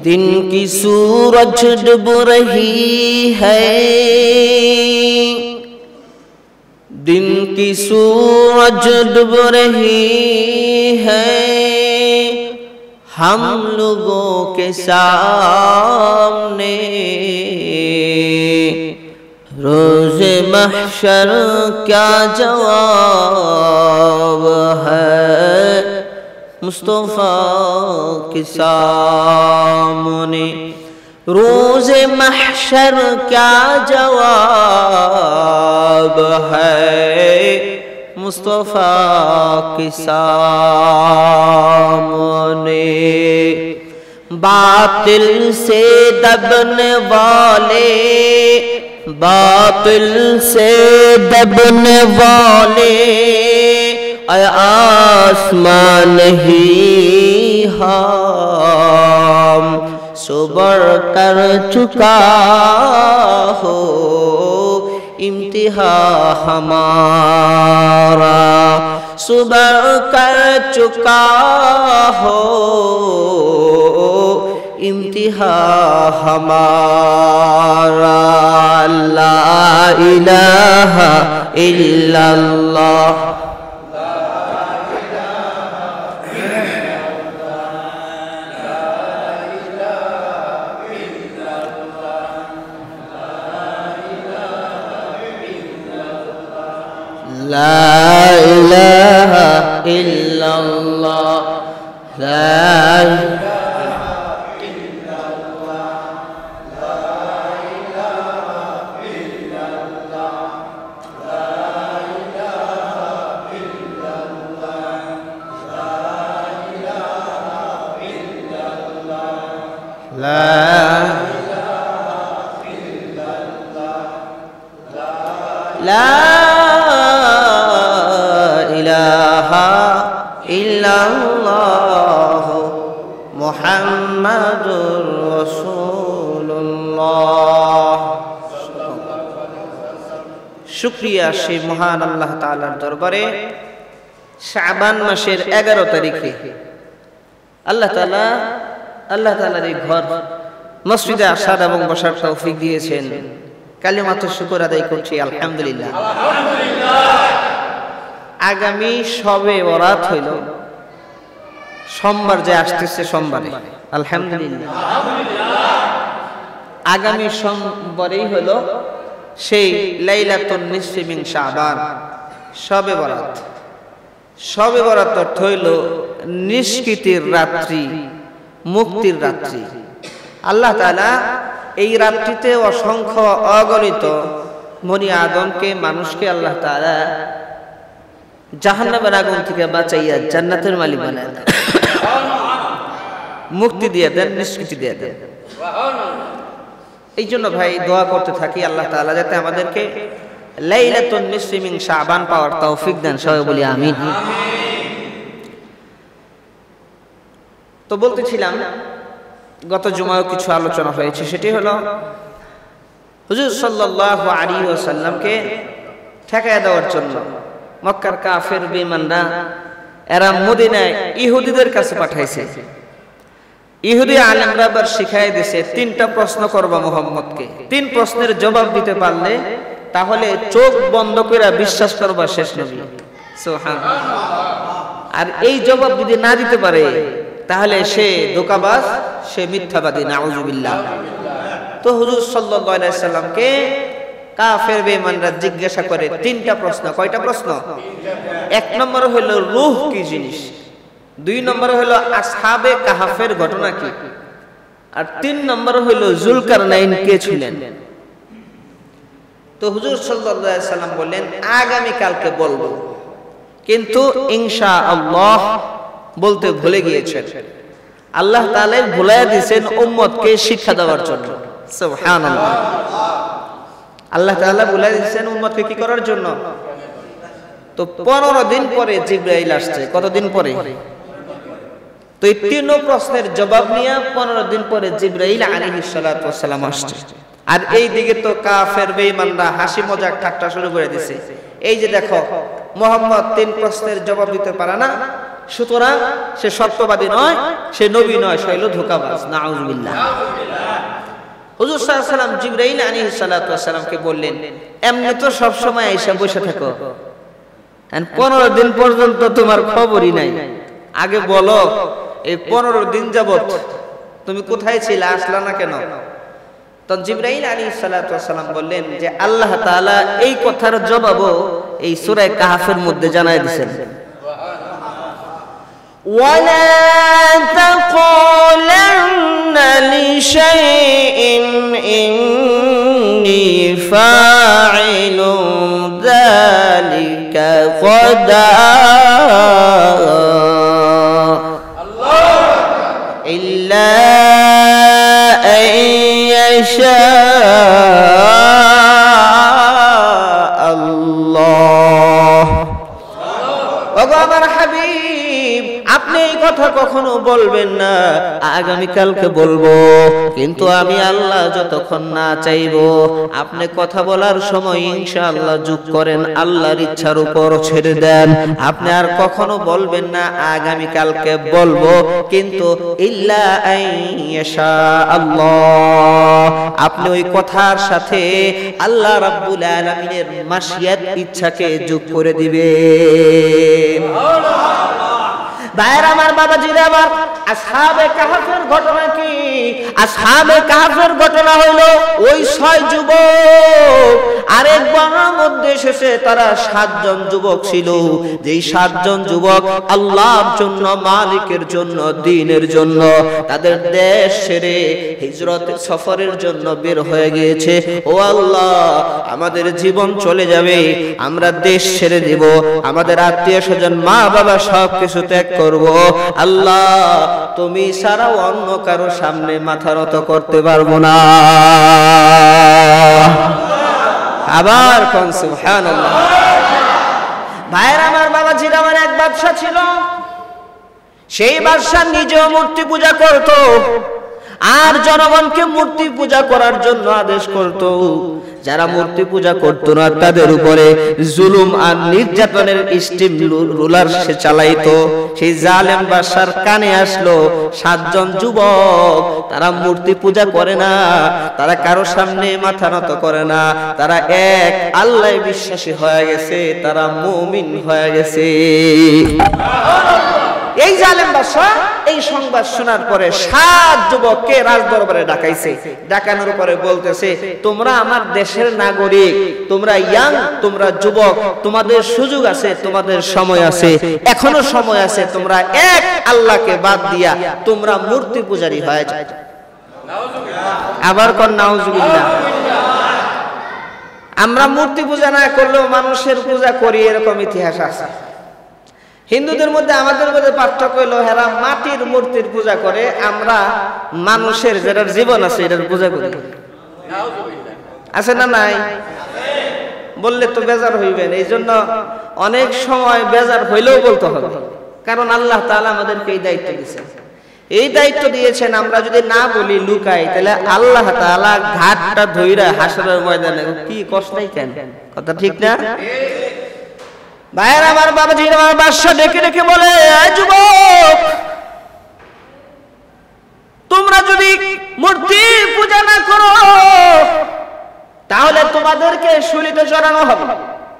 दिन की सूरज डूब रही है दिन की सूरज डूब रही है हम लोगों के सामने रोज़े महशर क्या जवाब है मुस्तफा के सामने रोज़े महशर क्या जवाब है मुस्तफा के सामने बातिल से दबने वाले बातिल से दबने वाले आसमान ही हम सुबर कर चुका हो इम्तिहा हमारा सुबर कर चुका हो इम्तिहा हमारा ला इलाहा इल्लल्लाह لا إله إلا الله لا إله إلا الله لا إله إلا الله لا إله إلا الله لا إله إلا الله لا إله إلا الله لا ইল্লাল্লাহ মুহাম্মাদুর রাসূলুল্লাহ শুকরিয়া সেই মহান আল্লাহ তাআলার দরবারে শাবান মাসের 11 তারিখে আল্লাহ তাআলার এই ঘর মসজিদে আসার এবং বসার তৌফিক দিয়েছেন কালিমাত শুকর আদায় করছি আলহামদুলিল্লাহ আগামী শবে বরাত হইল সোমবার যে আসতেছে সোমবারে আলহামদুলিল্লাহ আগামী সোমবারেই হলো সেই লাইলাতুন নিসফি মিন শাবান শবে বরাত অর্থ হইল নিষ্কৃতির রাত্রি মুক্তির রাত্রি আল্লাহ তাআলা এই রাত্রিতে অসংখ্য অগণিত বনি আদমকে মানুষকে আল্লাহ তাআলা জাহান্নামের আগুন থেকে বাঁচাইয়া জান্নাতের মালিক বানায় দেন মুক্তি দিয়ে দেন নিষ্কৃতি দিয়ে দেন এই জন্য ভাই দোয়া করতে থাকি আল্লাহ তাআলা যাতে আমাদেরকে লাইলাতুন নিসফি মিন শাবান পাওয়ার তৌফিক দেন সবাই বলি আমিন তো বলতেছিলাম গত জুমায় কিছু আলোচনা হয়েছে সেটি হলো হুজুর সাল্লাল্লাহু আলাইহি ওয়াসাল্লামকে ঠেকায় দেওয়ার জন্য মক্কার কাফের বেঈমানরা এরা মদিনায় ইহুদিদের কাছে পাঠাইছে। ইহুদি আলেমরা আবার শিখাই দিয়েছে 3টা প্রশ্ন করবা মুহাম্মদকে, 3 প্রশ্নের জবাব দিতে পারলে তাহলে চোখ বন্ধ করে বিশ্বাস করবা শেষ নবী। সুবহানাল্লাহ। আর এই জবাব যদি না দিতে পারে তাহলে সে ধোঁকাবাজ, সে মিথ্যাবাদী, নাউজুবিল্লাহ। তো হুজুর সাল্লাল্লাহু আলাইহি সাল্লামকে কাফের বেঈমানরা জিজ্ঞাসা করে 3টা প্রশ্ন। কয়টা প্রশ্ন? 1 নম্বর হলো রূহ কি জিনিস, 2 নম্বর হলো আসহাবে কাহাফের ঘটনা কি, আর 3 নম্বর হলো জুলকারনাইন কে ছিলেন। তো হুজুর সাল্লাল্লাহু আলাইহি সাল্লাম বললেন আগামী কালকে বলবো, কিন্তু ইনশাআল্লাহ বলতে ভুলে গিয়েছেন। আল্লাহ তাআলা ভুলাইয়া দিয়েছেন উম্মতকে শিক্ষা দেওয়ার জন্য। সুবহানাল্লাহ। আল্লাহ তাআলা ভুলাইয়া দিয়েছেন উম্মতকে কি করার জন্য? তো 15 দিন পরে জিবরাইল আসছে। কতদিন পরে? তো এই 3 প্রশ্নের জবাব নিয়ে 15 দিন পরে জিবরাইল আলাইহিস সালাতু ওয়াস সালাম আসছে। আর এই দিকে তো কাফের বেঈমানরা হাসি মজাক ঠাট্টা শুরু করে দিয়েছে। এই যে দেখো মুহাম্মদ 3 প্রশ্নের জবাব দিতে পারে না, সুতরাং সে সত্যবাদী নয়, সে নবী নয়, সে হলো ধোঁকাবাজ। নাউজুবিল্লাহ। হুজুর সাল্লাল্লাহু আলাইহি ওয়াসাল্লাম জিবরাইল আলাইহিস সালাতু ওয়াস সালামকে বললেন এমনি তো সব সময় এসে বসে থাকো, 15 দিন পর্যন্ত তোমার খবরই নাই, আগে বলো এই 15 দিন যাবত তুমি কোথায় ছিলে, আসলা না কেন? তো জিবরাইল আলাইহিস সালাতু ওয়াস সালাম বললেন যে আল্লাহ তাআলা এই কথার জবাবও এই সূরা কাহফের মধ্যে জানায় দিয়েছেন। ওয়ালা তাকুলান্না লিশাইইন ইন্নী ফাইলুন যালিকা গাদা ইল্লা আল্লাহ। ওগো আমার হাবিব, আপনি এই কথা কখনো বলবেন না আগামী কালকে বলবো, কিন্তু আমি আল্লাহ যতক্ষণ না চাইবো আপনি কথা বলার সময় ইনশাআল্লাহ যোগ করেন, আল্লাহর ইচ্ছার উপর ছেড়ে দেন। আপনি আর কখনো বলবেন না আগামী কালকে বলবো, কিন্তু ইল্লা আইয়াশা আল্লাহ, আপনি ওই কথার সাথে আল্লাহ রাব্বুল আলামিনের মাশিয়াত ইচ্ছাকে যোগ করে দিবেন। ভাইরা আমার, বাবাজিরা আমার, আসহাবে কাহফের ঘটনা কি? আসহাবে কাহফের ঘটনা হলো ওই 6 যুবক আরেক বনের মধ্যে এসেছে। তারা 7 জন যুবক ছিল, যেই 7 জন যুবক আল্লাহর জন্য, মালিকের জন্য, দ্বীনের জন্য তাদের দেশ ছেড়ে হিজরতের সফরের জন্য বের হয়ে গিয়েছে। ও আল্লাহ, আমাদের জীবন চলে যাবে, আমরা দেশ ছেড়ে দিব, আমাদের আত্মীয় স্বজন, মা বাবা সবকিছু ত্যাগ করব। আল্লাহ, তুমি ছাড়া অন্য কারো সামনে মাথা নত করতে পারবো না। আবার কোন সুবহানাল্লাহ। ভাইরা আমার, বাবাজিরা আমার, এক বাদশা ছিল। সেই বাদশা নিজেও মূর্তি পূজা করত আর জনগণকে মূর্তি পূজা করার জন্য আদেশ করত। যারা মূর্তি পূজা করত না তাদের উপরে জুলুম আর নির্যাতনের স্টিম রুলার সে চালাইতো। সেই জালেম বাদশার কানে আসলো 7 জন যুবক তারা মূর্তি পূজা করে না, তারা কারো সামনে মাথা নত করে না, তারা এক আল্লাহ বিশ্বাসী হয়ে গেছে, তারা মুমিন হয়ে গেছে। এই জালেম বাদশা এই সংবাদ শোনার পরে 7 যুবককে রাজদরবারে ডাকাইছে। ডাকানোর পরে বলতেছে, তোমরা আমার দেশের নাগরিক, তোমরা ইয়াং, তোমরা যুবক, তোমাদের সুযোগ আছে, তোমাদের সময় আছে, এখনো সময় আছে, তোমরা এক আল্লাহকে বাদ দিয়া তোমরা মূর্তি পূজারী হয়ে যাও। আবার কোন নাউজুবিল্লাহ। আমরা মূর্তি পূজা না করলেও মানুষের পূজা করি, এরকম ইতিহাস আছে। হিন্দুদের মধ্যে আমাদের মধ্যে পার্থক্য হলো হেরা মাটির মূর্তির পূজা করে, আমরা মানুষের যেটার জীবন আছে এটার পূজা করি। আছে না নাই? বললে তো বেজার হইবেন, এই জন্য অনেক সময় বেজার হইলেও বলতে হবে, কারণ আল্লাহ তাআলা আমাদেরকে এই দায়িত্ব দিয়েছেন। এই দায়িত্ব দিয়েছেন, আমরা যদি না বলি লুকাই, তাহলে আল্লাহ তাআলা ঘাটটা ধইরা হাসরের ময়দানে কি কষ্টই কেন, কথা ঠিক না? ভাইয়ের আমার, বাবাজির আমার, বাদশা ডেকে ডেকে বলে, এই যুবক, তোমরা যদি মূর্তি পূজা না করো তাহলে তোমাদেরকে শুলিতে চড়ানো হবে,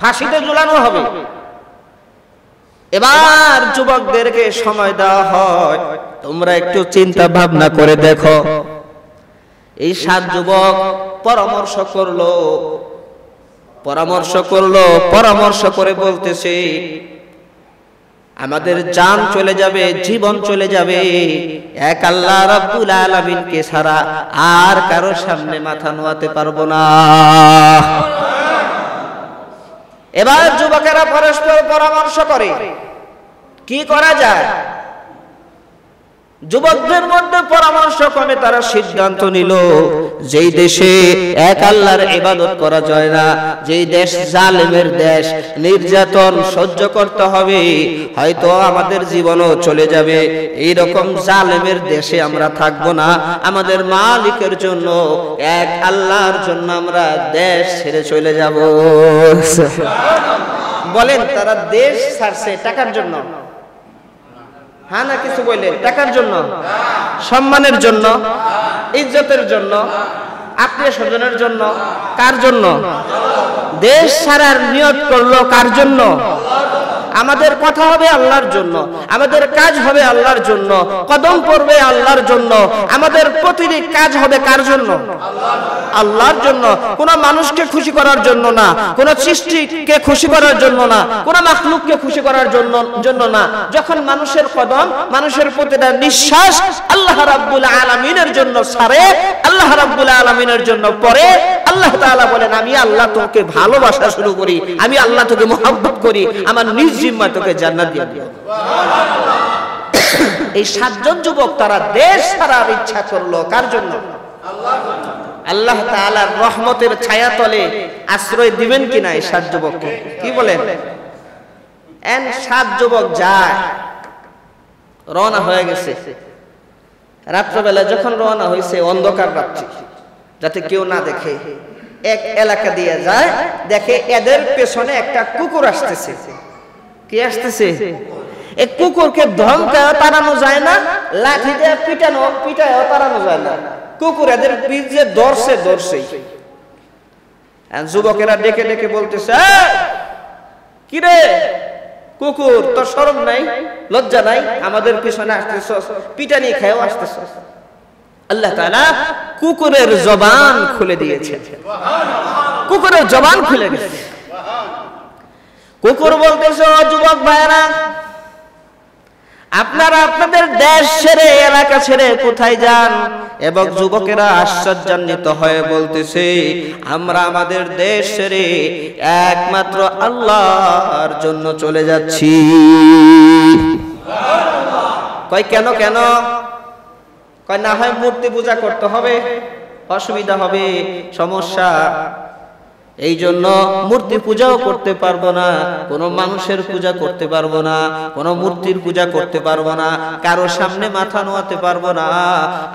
ফাঁসিতে ঝুলানো হবে। এবার যুবকদেরকে সময় দেওয়া হয়, তোমরা একটু চিন্তা ভাবনা করে দেখো। এই 7 যুবক পরামর্শ করে বলতেছে, আমাদের জান চলে যাবে, জীবন চলে যাবে, এক আল্লাহ রাব্বুল আলামিনকে ছাড়া আর কারো সামনে মাথা নোয়াতে পারবো না। এবার যুবকেরা পরস্পর পরামর্শ করে কি করা যায়। যুবকদের মধ্যে পরামর্শ ক্রমে তারা সিদ্ধান্ত নিল, যেই দেশে এক আল্লাহর ইবাদত করা যায় না, যেই দেশ জালেমের দেশ, নির্যাতন সহ্য করতে হবে, হয়তো আমাদের জীবনও চলে যাবে, এই রকম জালেমের দেশে আমরা থাকবো না। আমাদের মালিকের জন্য, এক আল্লাহর জন্য আমরা দেশ ছেড়ে চলে যাব। বলেন, তারা দেশ ছাড়ছে টাকার জন্য? হ্যাঁ না কিছু বললেন? টাকার জন্য, সম্মানের জন্য, ইজ্জতের জন্য, আত্মীয় স্বজনের জন্য? কার জন্য? দেশ ছাড়ার নিয়ত করলো কার জন্য? আমাদের কথা হবে আল্লাহর জন্য, আমাদের কাজ হবে আল্লাহর জন্য, কদম পড়বে আল্লাহর জন্য, আমাদের প্রতিটি কাজ হবে কার জন্য? আল্লাহর জন্য। কোন মানুষকে খুশি করার জন্য না, কোন সৃষ্টিকে খুশি করার জন্য না, কোন মাখলুককে খুশি করার জন্য না। যখন মানুষের কদম, মানুষের প্রতিটা নিঃশ্বাস আল্লাহ রাব্বুল আলামিনের জন্য ছাড়ে, আল্লাহ রাব্বুল আলামিনের জন্য পড়ে, আল্লাহ তাআলা বলেন, আমি আল্লাহ তোকে ভালোবাসা শুরু করি, আমি আল্লাহ তোকে মহব্বত করি, আমার নিজ জিম্মায় তোকে জান্নাত দিয়ে দেব। এই 7 জন যুবক তারা দেশ ছাড়ার ইচ্ছা করলো কার জন্য? আল্লাহ তাআলার রহমতের ছায়াতলে আশ্রয় দিবেন কিনা এই 7 যুবককে? কি বলেন? 7 যুবক যায়, রওনা হয়ে গেছে। রাত্রবেলা যখন রওনা হয়েছে, অন্ধকার রাত্রি, যাতে কেউ না দেখে, এক এলাকা দিয়ে যায়, দেখে এদের পেছনে একটা কুকুর আসতেছে। কি আসতেছে? এক কুকুরকে ধমকায় তাড়ানো যায় না, লাঠি দিয়ে পিটায়ও তাড়ানো যায় না, কুকুর এদের পিছে ধরছে। যুবকেরা ডেকে ডেকে বলতেছে, কি রে কুকুর, তোর শরম নাই, লজ্জা নাই, আমাদের পিছনে আসতেছস, পিটানি খেয়েও আসতেছস। আল্লাহ তাআলা কুকুরের জবান খুলে দিয়েছে, কুকুরের জবান খুলে গেছে। কুকুর বলতেছে, ও যুবক ভাইরা, আপনারা আপনাদের দেশ ছেড়ে, এলাকা ছেড়ে কোথায় যান? এবং যুবকেরা আশ্চর্যান্বিত হয়ে বলতেছে, আমরা আমাদের দেশ ছেড়ে একমাত্র আল্লাহর জন্য চলে যাচ্ছি। কয় কেন? কয় না হয় মূর্তি পূজা করতে হবে, অসুবিধা হবে, সমস্যা, এই জন্য মূর্তি পূজাও করতে পারবো না, কোনো মানুষের পূজা করতে পারবো না, কোনো মূর্তির পূজা করতে পারবো না, কারো সামনে মাথা নোয়াতে পারবো না।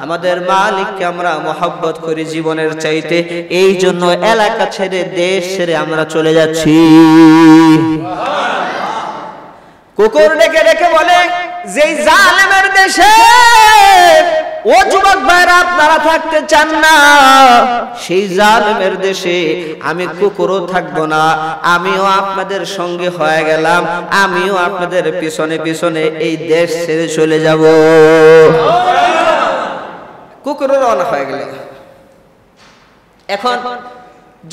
আমাদের মালিককে আমরা মহব্বত করি জীবনের চাইতে, এই জন্য এলাকা ছেড়ে, দেশ ছেড়ে আমরা চলে যাচ্ছি। কুকুর ডেকে ডেকে বলে, যেই জালেমের দেশে ও যুবক ভাইরা আপনারা থাকতে চান না, সেই জালেমের দেশে আমি কুকুরও থাকবো না, আমিও আপনাদের সঙ্গে হয়ে গেলাম, আমিও আপনাদের পিছনে পিছনে এই দেশ ছেড়ে চলে যাব। কুকুরও রওনা হয়ে গেল। এখন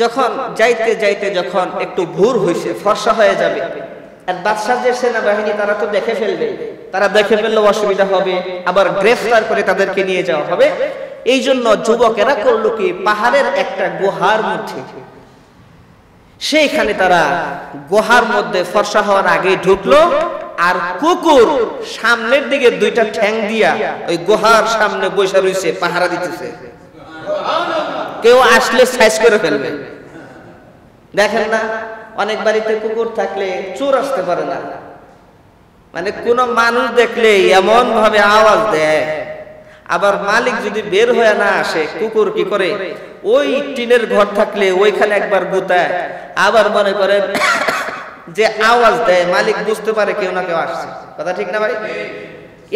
যখন যাইতে যাইতে যখন একটু ভোর হয়েছে, ফর্সা হয়ে যাবে, আর বাদশার যে সেনাবাহিনী তারা তো দেখে ফেলবে, তারা দেখে ফেললে অসুবিধা হবে, আবার গ্রেফতার করে তাদেরকে নিয়ে যাওয়া হবে। এই জন্য যুবকেরা করলো কি, পাহাড়ের একটা গুহার মধ্যে, সেইখানে তারা গুহার মধ্যে ফর্সা হওয়ার আগে ঢুকলো, আর কুকুর সামনের দিকে 2টা ঠ্যাং দিয়া ওই গুহার সামনে বসে রয়েছে, পাহারা দিতেছে। কেউ আসলে সাইজ করে ফেলবে। দেখেন না, অনেক বাড়িতে কুকুর থাকলে চোর আসতে পারে না, মানে কোন মানুষ দেখলে এমন ভাবে আওয়াজ দেয় আবার মালিক যদি বের হয়ে না আসে, কুকুর কি করে ওই টিনের ঘর থাকলে ওইখানে একবার গুতায়, আবার মনে করেন যে আওয়াজ দেয়, মালিক বুঝতে পারে কেউ না কেউ আসছে। কথা ঠিক না ভাই?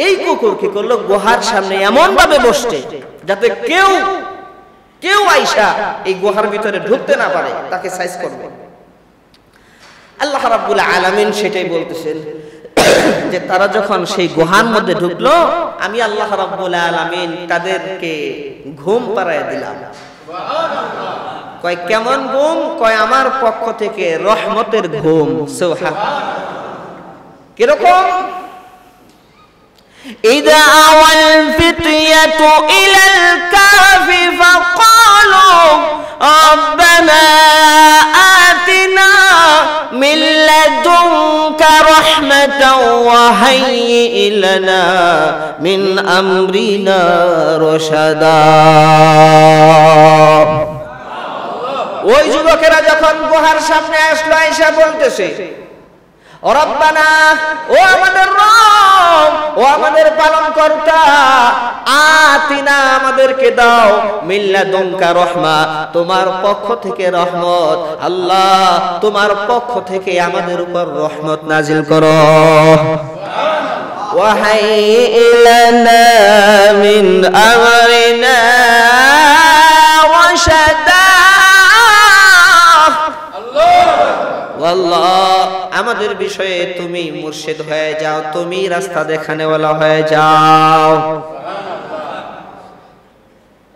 এই কুকুর কি করলো, গুহার সামনে এমন ভাবে বসছে যাতে কেউ কেউ আইসা এই গুহার ভিতরে ঢুকতে না পারে, তাকে সাইজ করবে। আল্লাহ রাব্বুল আলামিন সেটাই বলতেছেন যে তারা যখন সেই গুহার মধ্যে ঢুকলো, আমি আল্লাহ রাব্বুল আলামিন তাদেরকে ঘুম পাড়ায় দিলাম। কয় কেমন ঘুম? কয় আমার পক্ষ থেকে রহমতের ঘুম। সুবহানাল্লাহ। কিরকম? إذا أوى الفتية إلى الكهف فقالوا ربنا آتنا من لدنك رحمة وهيئ لنا من أمرنا رشدا। ওই যুবকেরা যখন গুহার সামনে আসলো, আয়েশা বলতেছে রব্বানা, ও আমাদের রব, ও আমাদের পালনকর্তা, আতিনা, আমাদেরকে দাও, মিল্লাদুনকা রহমা, তোমার পক্ষ থেকে রহমত। আল্লাহ, তোমার পক্ষ থেকে আমাদের উপর রহমত নাজিল করো। ওয়াহাইয়্ লানা মিন আমরিনা রাশাদা। আল্লাহ, আমাদের বিষয়ে তুমি মুর্শিদ হয়ে যাও, তুমি রাস্তা দেখানেওয়ালা হয়ে যাও।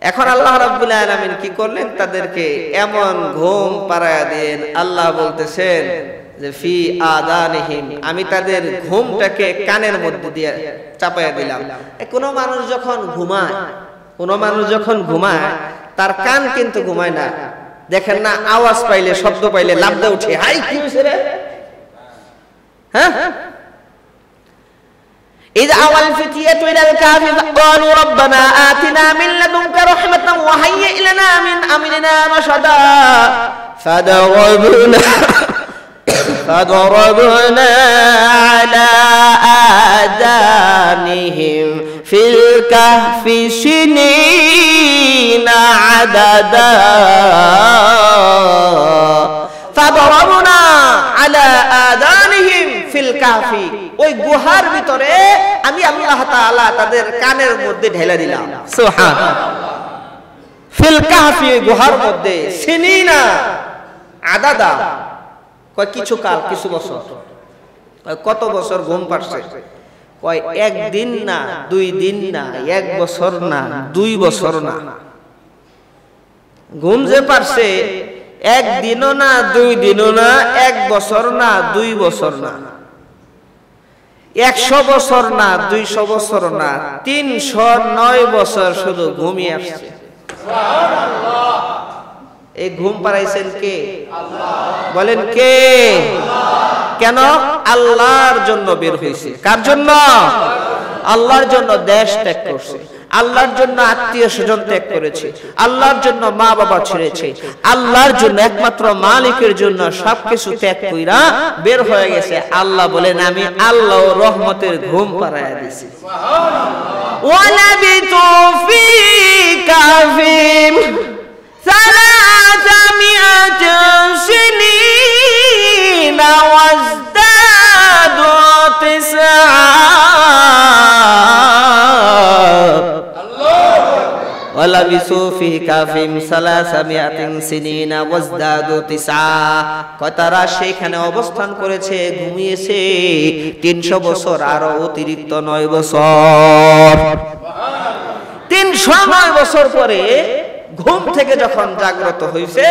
এখন আল্লাহ রাব্বুল আলামিন কি করলেন? তাদেরকে এমন ঘুম পাড়ায়া দেন। আল্লাহ বলতেছেন যে ফি আদানিহিম, আমি তাদের ঘুমটাকে কানের মধ্যে দিয়ে চাপায়া দিলাম। কোন মানুষ যখন ঘুমায় তার কান কিন্তু ঘুমায় না। দেখেন না, আওয়াজ পাইলে, শব্দ পাইলে লাফ দিয়ে উঠে, হাই কি হইছে রে? হ্যাঁ, إذ أوى الفتية إلى الكهف فقالوا ربنا آتنا من لدنك رحمة وهيئ لنا من أمرنا رشدا فضربنا على آذانهم في الكهف سنين عددا فضربنا على آذانهم في الكهف। ওই গুহার ভিতরে আমি আল্লাহ তাআলা তাদের কানের মধ্যে ঢেলে দিলাম। সুবহানাল্লাহ। ফিল কাহফি, গুহার মধ্যে, সিনিনা আদাদা, কয় কিছু কাল, কিছু বছর। কত বছর ঘুম পাড়ছে? কয় একদিন না, 2 দিন না, 1 বছর না, 2 বছর না। ঘুম যে পারছে, 1 দিনও না, 2 দিনও না, 1 বছর না, 2 বছর না, 100 বছর না, 200 বছর না, 309 বছর শুধু ঘুমিয়ে আসছে। সুবহানাল্লাহ। এই ঘুম পাড়াইছেন কে? আল্লাহ। বলেন কে? আল্লাহ। কেন? আল্লাহর জন্য বের হইছে। কার জন্য? আল্লাহর জন্য দেশ ত্যাগ করছে, আল্লাহর জন্য আত্মীয় স্বজন ত্যাগ করেছে, আল্লাহর জন্য মা বাবা ছেড়েছে, আল্লাহর জন্য, একমাত্র মালিকের জন্য সবকিছু ত্যাগ কইরা বের হয়ে গেছে। আল্লাহ বলেন আমি আল্লাহ রহমতের ঘুম পাড়ায়া দিছি। সুবহানাল্লাহ। ওয়ালাবিতু ফি কাফিম 300 সিনিনা ওয়াজদাদু 9। ওয়ালাবিসু ফি কাফিম 300 সিনিনা ওয়াজদাদু 9। তারা সেখানে অবস্থান করেছে, ঘুমিয়েছে 300 বছর, আরো অতিরিক্ত 9 বছর। 309 বছর পরে ঘুম থেকে যখন জাগ্রত হয়েছে,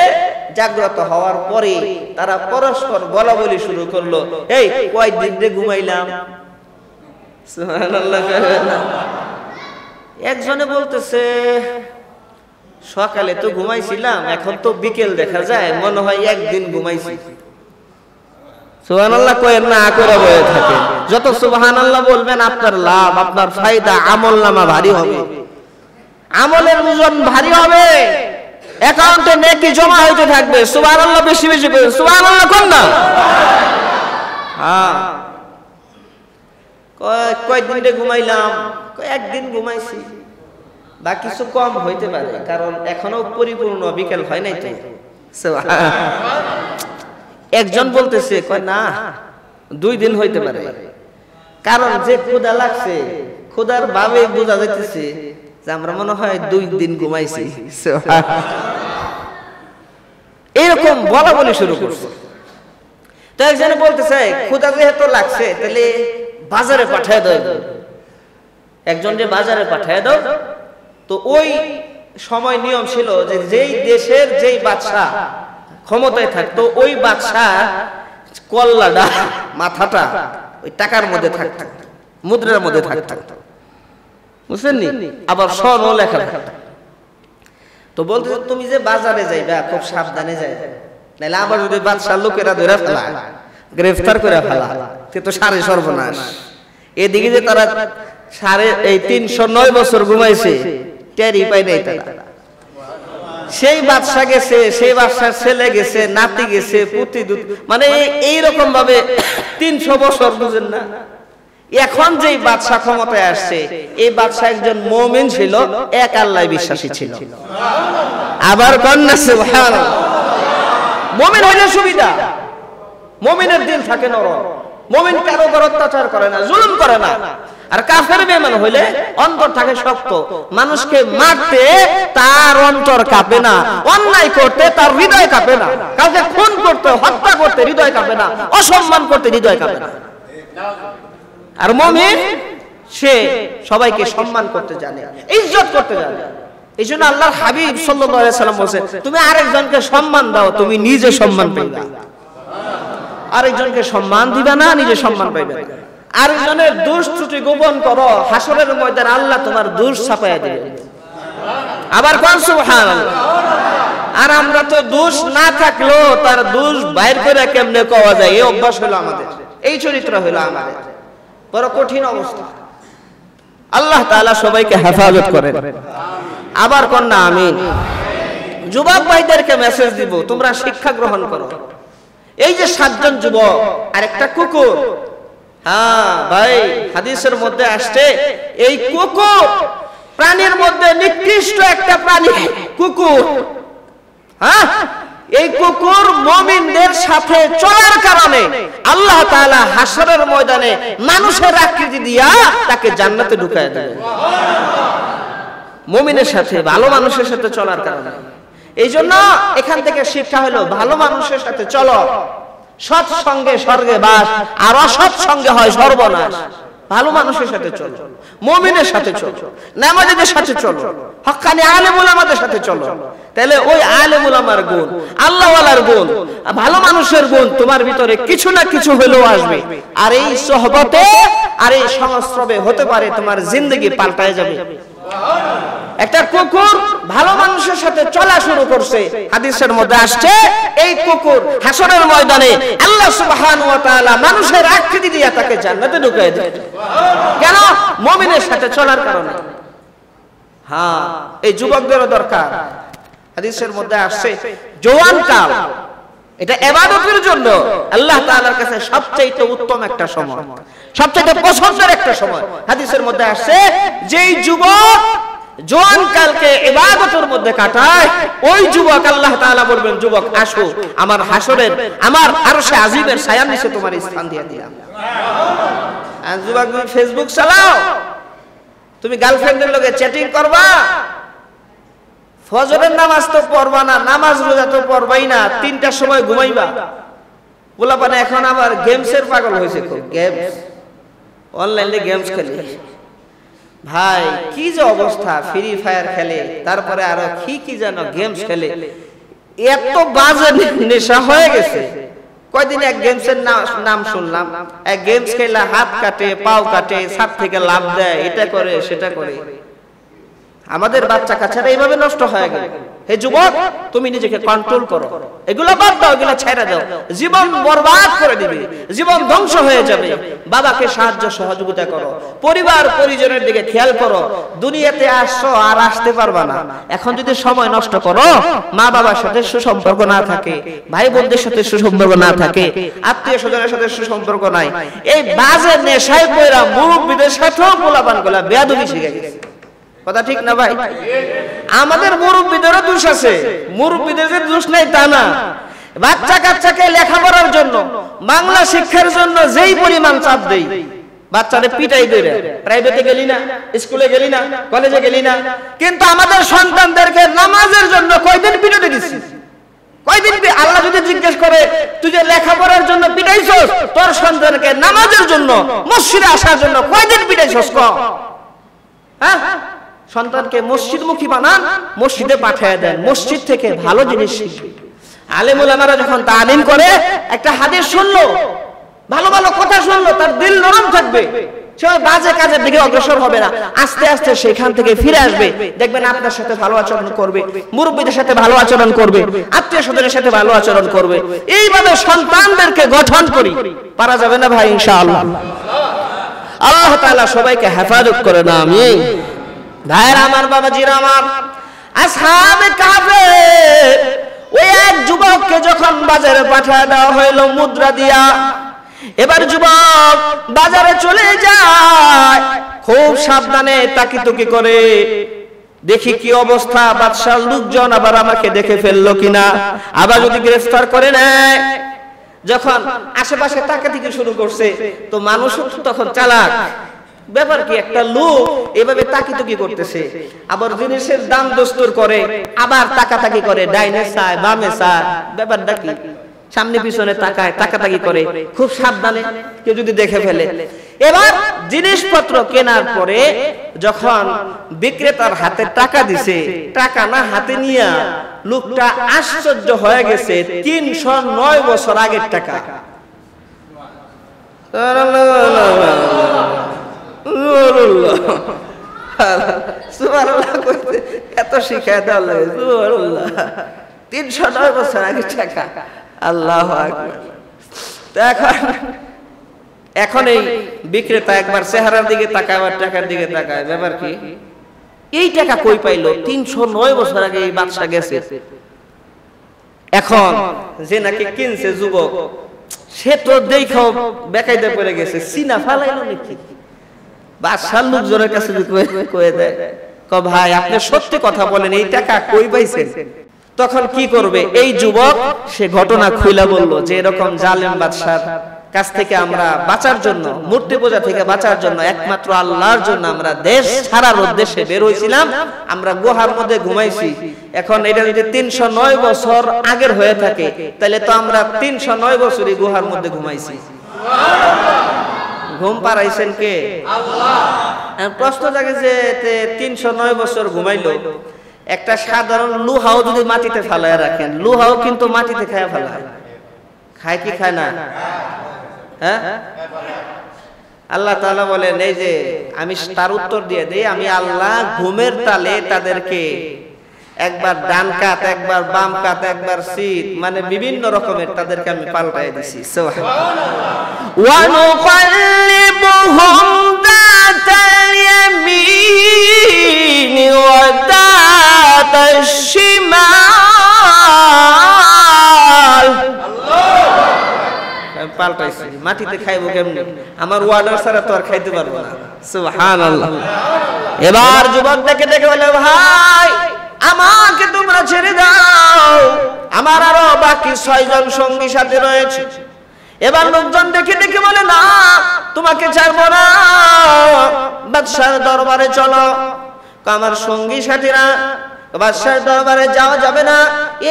জাগ্রত হওয়ার পরে তারা পরস্পর বলা বলি শুরু করলো, এই কয় দিন রে ঘুমাইলাম। সুবহানাল্লাহ। একজনে বলতেছে সকালে তো ঘুমাইছিলাম, এখন তো বিকেল দেখা যায়, মনে হয় 1 দিন ঘুমাইছি। সুবহানাল্লাহ কয়েন না, করে বয়ে থাকে। যত সুবহানাল্লাহ বলবেন আপনার লাভ, আপনার ফায়দা, আমলনামা ভারী হবে, আমলের ওজন ভারী হবে, অ্যাকাউন্টে নেকি জমা হইতে থাকবে। সুবহানাল্লাহ বেশি বেশি করে সুবহানাল্লাহ কোন না? হ্যাঁ। কয় দিন রে ঘুমাইলাম? 1 দিন ঘুমাইছি। বা কিছু কম হইতে পারে, কারণ এখনো পরিপূর্ণ বিকেল হয় নাই তো। একজন বলতেছে কয় না 2 দিন হইতে পারে, কারণ যে ক্ষুধা লাগছে ক্ষুধার ভাবে বোঝা যাইতেছে যে আমরা মনে হয় 2 দিন ঘুমাইছি। এরকম বলা বলি শুরু করছে। তো একজনে বলতেছে ক্ষুধা যেহেতু লাগছে তাহলে বাজারে পাঠিয়ে দাও, একজন যে বাজারে পাঠিয়ে দাও। তো ওই সময় নিয়ম ছিল যে যেই দেশের যেই বাদশা ক্ষমতায় থাকতো ওই বাদশা কল্লাটা মাথাটা ওই টাকার মধ্যে থাকতো, মুদ্রার মধ্যে থাকতো, বুঝছেন নি? আবার স্বর্ণ লেখা থাকতো। তো বলতে তুমি যে বাজারে যাইবা খুব সাবধানে যাইবা, নাহলে আবার যদি বাদশার লোকেরা ধরে ফেলা গ্রেফতার করে ফেলা সে তো সারে সর্বনাশ। এদিকে যে তারা 309 বছর ঘুমাইছে টেরি পাই নাই তারা। সেই বাদশা গেছে, সেই বাদশার ছেলে গেছে, নাতি গেছে, পুতি দুধ, মানে এইরকম ভাবে 300 বছর, বুঝেন না? এখন যেই বাদশা ক্ষমতায় আসছে এই বাদশা একজন মুমিন ছিল, এক আল্লাহ বিশ্বাসী ছিল। আবার কন্যা সুবহানাল্লাহ, মুমিন হইলে সুবিধা, মুমিনের দিল থাকে নরম, মুমিন কারো উপর অত্যাচার করে না, জুলুম করে না। আর কাফের বেঈমান হইলে অন্তর থাকে শক্ত, মানুষকে মারতে তার অন্তর কাঁপে না, অন্যায় করতে তার হৃদয় কাঁপে না, কাউকে খুন করতে হত্যা করতে হৃদয় কাঁপে না, অসম্মান করতে হৃদয় কাঁপে না। আর মুমিন সে সবাইকে সম্মান করতে জানে, ইজ্জত করতে জানে। এই জন্য আল্লাহর হাবিব সাল্লাল্লাহু আলাইহি সাল্লাম বলেছেন তুমি আরেকজনকে সম্মান দাও তুমি নিজে সম্মান পাইবা। আরেকজনকে সম্মান দিবা না, নিজে সম্মান পাইবে না। আরেকজনের দোষ ত্রুটি গোপন করো, হাসরের ময়দানে আল্লাহ তোমার দোষ ছাপায়া দিবে। আবার কোন সুবহানাল্লাহ। আর আমরা তো দোষ না থাকলেও তার দোষ বাইর করে কেমনে কওয়া যায় এই অভ্যাস হলো আমাদের, এই চরিত্র হলো আমাদের। বড় কঠিন অবস্থা। আল্লাহ তাআলা সবাইকে হেফাজত করেন। আবার কোন না আমিন। যুবক ভাইদেরকে মেসেজ দিব তোমরা শিক্ষা গ্রহণ করো। এই যে 7 জন যুবক আর একটা কুকুর, হ্যাঁ ভাই হাদিসের মধ্যে আসছে এই কুকুর প্রাণীর মধ্যে নিকৃষ্ট একটা প্রাণী কুকুর। হ্যাঁ, এই কুকুর মুমিনদের সাথে চলার কারণে আল্লাহ তাআলা হাসরের ময়দানে মানুষের আকৃতি দিয়া তাকে জান্নাতে ঢুকায় দেবে। মুমিনের সাথে, ভালো মানুষের সাথে চলার কারণে। এই জন্য এখান থেকে শিক্ষা হলো ভালো মানুষের সাথে চলো, সৎ সঙ্গে স্বর্গে বাস, আর অসৎ সঙ্গে হয় সর্বনাশ। ভালো মানুষের সাথে চলো, মুমিনের সাথে চলো, নামাজীদের সাথে চলো, হক্কানি আলেম উলামাদের সাথে চলো। তাহলে ওই আলেম উলামার গুণ, আল্লাহওয়ালার গুণ, ভালো মানুষের গুণ তোমার ভিতরে কিছু না কিছু হলেও আসবে। আর এই সোহবতে আর এই সংস্রবে হতে পারে তোমার জিন্দেগি পাল্টায় যাবে। একটা কুকুর ভালো মানুষের সাথে চলা শুরু করছে, হাদিসের মধ্যে আসছে এই কুকুর হাসরের ময়দানে আল্লাহ সুবহানাহু ওয়া তাআলা মানুষের আকৃতি দিয়ে তাকে জান্নাতে ঢুকিয়ে দেবে। কেন? মুমিনের সাথে চলার কারণে। হ্যাঁ, এই যুবকদেরও দরকার। হাদিসের মধ্যে আসছে জওয়ান কাল এটা ইবাদতের জন্য আল্লাহ তাআলার কাছে সবচেয়ে উত্তম একটা সময়, সবচেয়ে পছন্দের একটা সময়। হাদিসের মধ্যে আসছে যেই যুবক জওয়ান কালকে ইবাদতের মধ্যে কাটায় ওই যুবক আল্লাহ তাআলা বলবেন যুবক আসো আমার হাসরের আমার আরশে আজিমের ছায়ার নিচে তোমার স্থান দিয়ে দিলাম। আর যুবক তুমি ফেসবুক চালাও, তুমি গার্লফ্রেন্ডের লগে চ্যাটিং করবা, ফজরের নামাজ তো পড়বা না, নামাজ রোজা তো পড়বাই না, 3টার সময় ঘুমাইবা। পোলাপানে এখন আবার গেমসের পাগল হয়েছে, খুব গেমস, অনলাইনে গেমস খেলে। ভাই কি যে অবস্থা, ফ্রি ফায়ার খেলে, তারপরে আরো কি কি যেন গেমস খেলে, এত বাজে নেশা হয়ে গেছে। কয়দিন এক গেমসের নাম শুনলাম, এক গেমস খেলা হাত কাটে, পাও কাটে, ছাদ থেকে লাফ দেয়, এটা করে সেটা করে। আমাদের বাচ্চা কাচ্চারা এইভাবে নষ্ট হয়ে গেল। হে যুবক, তুমি নিজেকে কন্ট্রোল করো, এগুলো বাদ দাও, এগুলো ছেড়ে দাও, জীবন বরবাদ করে দিবে, জীবন ধ্বংস হয়ে যাবে। বাবাকে সাহায্য সহযোগিতা করো, পরিবার পরিজনের দিকে খেয়াল করো। দুনিয়াতে আসছো আর আসতে পারবা না, এখন যদি সময় নষ্ট করো, মা বাবার সাথে সুসম্পর্ক না থাকে, ভাই বোনদের সাথে সুসম্পর্ক না থাকে, আত্মীয় স্বজনের সাথে সুসম্পর্ক নাই, এই বাজে নেশায় পয়রা মুরব্বিদের সাথেও পোলাপান গুলা বেয়াদবি শিখে গেছে। কথা ঠিক না ভাই? আমাদের মুরব্বীদেরও দোষ আছে, মুরব্বীদের যে দোষ নাই তা না। বাচ্চা কাচ্চাকে লেখাপড়ার জন্য, বাংলা শিক্ষার জন্য যেই পরিমাণ চাপ দেই, বাচ্চারে পিটাই দেয়, প্রাইভেটে গেলি না, স্কুলে গেলি না, কলেজে গেলি না, কিন্তু আমাদের সন্তানদেরকে নামাজের জন্য কয়দিন পিটাতে দিচ্ছি? কয়দিন? আল্লাহ যদি জিজ্ঞেস করে তুই যে লেখাপড়ার জন্য পিটাইছস, তোর সন্তানকে নামাজের জন্য, মসজিদে আসার জন্য কয়দিন পিটাইছস? হ্যাঁ, সন্তানকে মসজিদমুখী বানান, মসজিদে পাঠিয়ে দেন, মসজিদ থেকে ভালো জিনিস শিখবে। আলেম ওলামারা যখন তালিম করে, একটা হাদিস শুনলো, ভালো ভালো কথা শুনলো, তার দিল নরম থাকবে, সে বাজে কাজের দিকে অগ্রসর হবে না, আস্তে আস্তে সেখান থেকে ফিরে আসবে। দেখবেন আপনার সাথে ভালো আচরণ করবে, মুরব্বীদের সাথে ভালো আচরণ করবে, আত্মীয় স্বজনের সাথে ভালো আচরণ করবে। এইভাবে সন্তানদেরকে গঠন করি, পারা যাবে না ভাই? ইনশাআল্লাহ। আল্লাহ তাআলা সবাইকে হেফাজত করে না। আমিন। ভাইরা আমার, বাবাজিরা আমার, আসহাবে কাফের ওই এক যুবককে যখন বাজারে পাঠিয়ে দেওয়া হইল মুদ্রা দিয়া, এবার যুবক বাজারে চলে যায়, খুব সাবধানে তাকিতুকি করে, দেখি কি অবস্থা, বাদশার লোকজন আবার আমাকে দেখে ফেললো কিনা, আবার যদি গ্রেফতার করে নেয়। যখন আশেপাশে তাকাতিকি শুরু করছে, তো মানুষ তখন চালাক, ব্যাপার কি, একটা লোক এভাবে তাকিতুকি করতেছে, আবার জিনিসের দাম দস্তুর করে, আবার তাকাতাকি করে, ডাইনে চায় বামে চায়, ব্যাপারটা কি, সামনে পিছনে তাকায়, তাকাতাকি করে, খুব সাবধানে, কেউ যদি দেখে ফেলে। এবার জিনিসপত্র কেনার পরে যখন বিক্রেতার হাতে টাকা দিছে, টাকা না হাতে নিয়ে লোকটা আশ্চর্য হয়ে গেছে, 309 বছর আগের টাকা। এত শিখায় দেওয়া লাগে, 309 বছর আগের টাকা। আল্লাহু আকবার। এখন এই বিক্রেতা একবার চেহারার দিকে তাকায়, আবার টাকার দিকে তাকায়, ব্যাপার কি, এই টাকা কই পাইলো? 309 বছর আগে এই বাদশা গেছে। এখন যে নাকি কিনছে যুবক, সে তো দেখাও বেকায়দা পড়ে গেছে, সিনা ফালাইলো নাকি? বাদশার লোকজনের কাছে কয়ে দেয়, ভাই আপনি সত্যি কথা বলেন, এই টাকা কই পাইছেন? তখন কি করবে এই যুবক? সে ঘটনা খুইলা বলল যে এরকম জালেম বাদশার কাছ থেকে আমরা বাঁচার জন্য, মূর্তি পূজা থেকে বাঁচার জন্য, একমাত্র আল্লাহর জন্য আমরা দেশ ছাড়ার উদ্দেশ্যে বের হইছিলাম, আমরা গুহার মধ্যে ঘুমাইছি। এখন এটা যদি 309 বছর আগের হয়ে থাকে, তাহলে তো আমরা 309 বছরই গুহার মধ্যে ঘুমাইছি। ঘুম পাড়াইছেন কে? আল্লাহ। প্রশ্ন জাগে যে 309 বছর ঘুমাইলো, একটা সাধারণ লোহাও যদি মাটিতে ফেলায় রাখেন, লোহাও কিন্তু মাটিতে খায় ফেলায়, খায় কি খায় না? হ্যাঁ, আল্লাহ তাআলা বলেন, এই যে আমি তার উত্তর দিয়ে দেই, আমি আল্লাহ ঘুমের তালে তাদেরকে একবার ডান কাত, একবার বাম কাত, একবার সিট, মানে বিভিন্ন রকমের তাদেরকে আমি পাল্টাই দিছি। সুবহানাল্লাহ। ওয়া নুকাল্লিবুহুম দাতাল ইয়ামিন ওয়া দাতাশ শিমাল। পাল্টাইছি, মাটিতে খাইবো কেমনে? আমার ওয়ার্ডার ছাড়া তো আর খাইতে পারবো না। সুবহানাল্লাহ। এবার যুবক দেখে দেখে বলে, ভাই আমাকে তোমরা ছেড়ে দাও, আমার আরো বাকি 6 জন সঙ্গী সাথে রয়েছে। এবার লোকজন দেখে দেখে বলে, না তোমাকে ছাড়বো না, বাদশার দরবারে চলো। আমার সঙ্গী সাথীরা, বাদশার দরবারে যাওয়া যাবে না,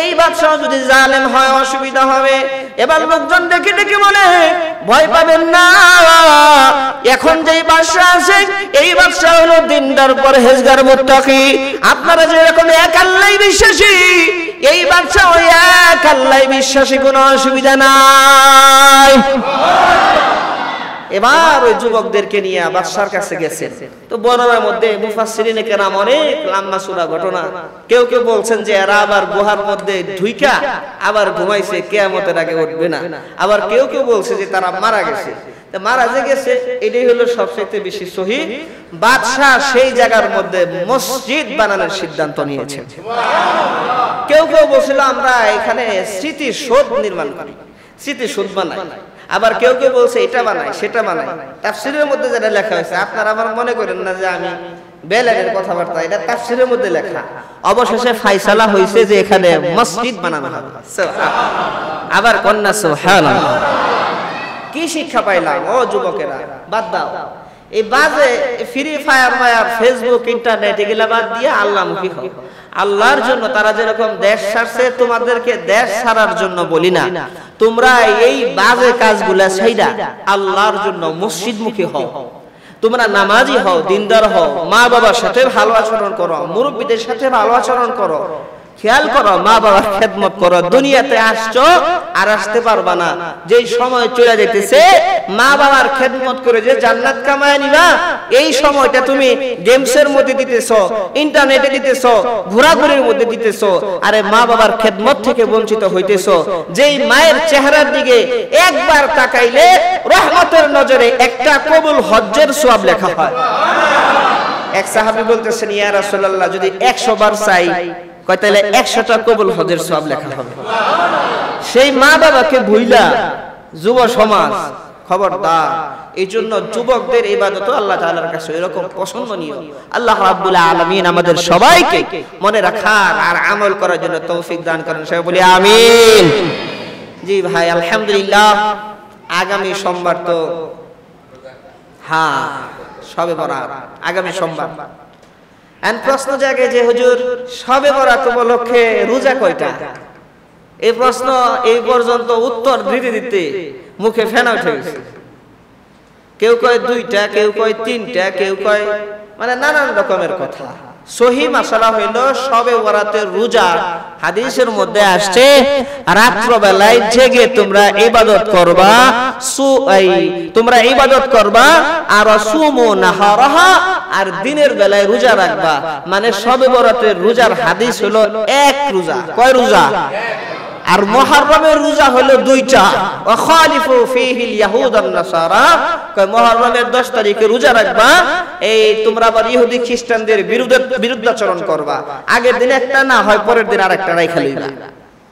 এই বাদশা যদি জালেম হয় অসুবিধা হবে। এবার লোকজন দেখে দেখে বলে, ভয় পাবেন না, এখন যেই বাদশা আছে এই বাদশা হলো দিনদার পরহেজগার মুত্তাকি। আপনারা যেরকম এক আল্লাহই বিশ্বাসী, এই বাদশা ওই এক আল্লাহই বিশ্বাসী, কোনো অসুবিধা নাই। এবার ওই যুবকদেরকে নিয়ে বাদশার কাছে গেছেন। তো বর্ণনার মধ্যে মুফাসসিরিনে কেরাম অনেক লম্বা চূড়া ঘটনা। কেউ কেউ বলছেন যে এরা আবার গুহার মধ্যে ঢুইকা আবার ঘুমাইছে, কিয়ামতের আগে উঠবে না। আবার কেউ কেউ বলছে যে তারা মারা গেছে। তো মারা যে গেছে এটাই হলো সবচেয়ে বেশি সহিহ। বাদশা সেই জায়গার মধ্যে মসজিদ বানানোর সিদ্ধান্ত নিয়েছে। কেউ কেউ বলছিল আমরা এখানে স্মৃতিসৌধ নির্মাণ করি, স্মৃতিসৌধ বানাই। আবার কেউ কেউ বলছে এটা বানাই সেটা বানাই। তাফসীরের মধ্যে যেটা লেখা হয়েছে, আপনারা আবার মনে করেন না যে আমি বেলালের কথাবার্তা, এটা তাফসীরের মধ্যে লেখা। অবশেষে ফায়সালা হয়েছে যে এখানে মসজিদ বানানো হবে। আবার কন্যা সুবহানাল্লাহ। কি শিক্ষা পাইলাম ও যুবকেরা? বাদ দাও এই বাজে ফ্রি ফায়ার মায়ার ফেসবুক ইন্টারনেট এগুলা বাদ দিয়ে আল্লাহমুখী হও। আল্লাহর জন্য তারা যেরকম দেশ ছাড়ছে, তোমাদেরকে দেশ ছাড়ার জন্য বলি না, তোমরা এই বাজে কাজগুলা ছাইরা আল্লাহর জন্য মসজিদমুখী হও। তোমরা নামাজি হও, দিনদার হও, মা বাবার সাথে ভালো আচরণ করো, মুরব্বীদের সাথে ভালো আচরণ করো, খেয়াল করো, মা বাবার খেদমত করো। দুনিয়াতে আসছো আর আসতে পারবা না, যেই সময় চলে যেতেছে মা বাবার খেদমত করে যে জান্নাত কামায় নিবা, এই সময়টা তুমি গেমসের মধ্যে দিতেছো, ইন্টারনেটে দিতেছো, ঘোরাঘুরির মধ্যে দিতেছো, আরে মা বাবার খেদমত থেকে বঞ্চিত হইতেছো। যেই মায়ের চেহারার দিকে একবার তাকাইলে রহমতের নজরে একটা কবুল হজ্জের সওয়াব লেখা হয়। এক সাহাবী বলতেছেন, ইয়া রাসূলুল্লাহ, যদি 100 বার চাই, কয় তাহলে 100টা কবুল হজের সওয়াব লেখা হবে। সেই মা বাবাকে ভুইলা যুব সমাজ, খবরদার। এই জন্য যুবকদের ইবাদত আল্লাহ তাআলার কাছে এরকম পছন্দনীয়। আল্লাহ রাব্বুল আলামিন আমাদের সবাইকে মনে রাখার আর আমল করার জন্য তৌফিক দান করেন, সবাই বলি আমিন। জি ভাই, আলহামদুলিল্লাহ। আগামী সোমবার তো শবে বরাত, আগামী সোমবার। প্রশ্ন জাগে যে হুজুর, শবে বরাত উপলক্ষে রোজা কয়টা? এই প্রশ্ন এই পর্যন্ত উত্তর দিতে দিতে মুখে ফেনা উঠে গেছে। কেউ কয় 2টা, কেউ কয় 3টা, কেউ কয় মানে নানান রকমের কথা। সহি মাসালা হইল শবে বরাতের রোজা হাদিসের মধ্যে আসছে রাত্র বেলায় জেগে তোমরা ইবাদত করবা, তোমরা ইবাদত করবা, আর সুমু নাহারাহা, আর দিনের বেলায় রোজা রাখবা। মানে শবে বরাতের রোজার হাদিস হলো এক রোজা। কয় রোজা? আর মুহররমের রোজা হলো 2টা। ওয়া খালিফু ফীহিল ইয়াহুদ ওয়ান নাসারা, কয় মুহররমের 10 তারিখে রোজা রাখবা, এই তোমরা আবার ইহুদি খ্রিস্টানদের বিরুদ্ধাচরণ করবা। আগের দিন একটা না হয় পরের দিন আরেকটা রাইখা লইবা।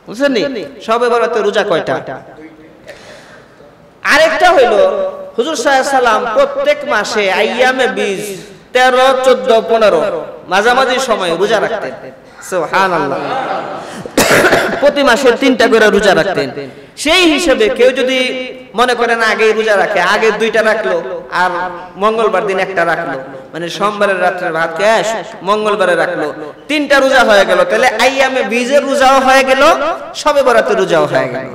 বুঝছেন নি? শবে বরাতের রোজা কয়টা? আরেকটা হইলো হুজুর সাল্লাল্লাহু আলাইহি সাল্লাম প্রত্যেক মাসে আইয়ামে বীজ 13, 14, 15 মাঝামাঝি সময় রোজা রাখতেন। সুবহানাল্লাহ। প্রতি মাসে 3টা করে রোজা রাখতেন। সেই হিসেবে কেউ যদি মনে করেন আগে রোজা রাখে, আগে 2টা রাখলো আর মঙ্গলবার দিন একটা রাখলো, মানে সোমবারের রাত্রে ভাত খেয়ে মঙ্গলবারে রাখলো, 3টা রোজা হয়ে গেল। তাহলে আইয়ামে বীজের রোজাও হয়ে গেল, শবে বরাতের রোজাও হয়ে গেল।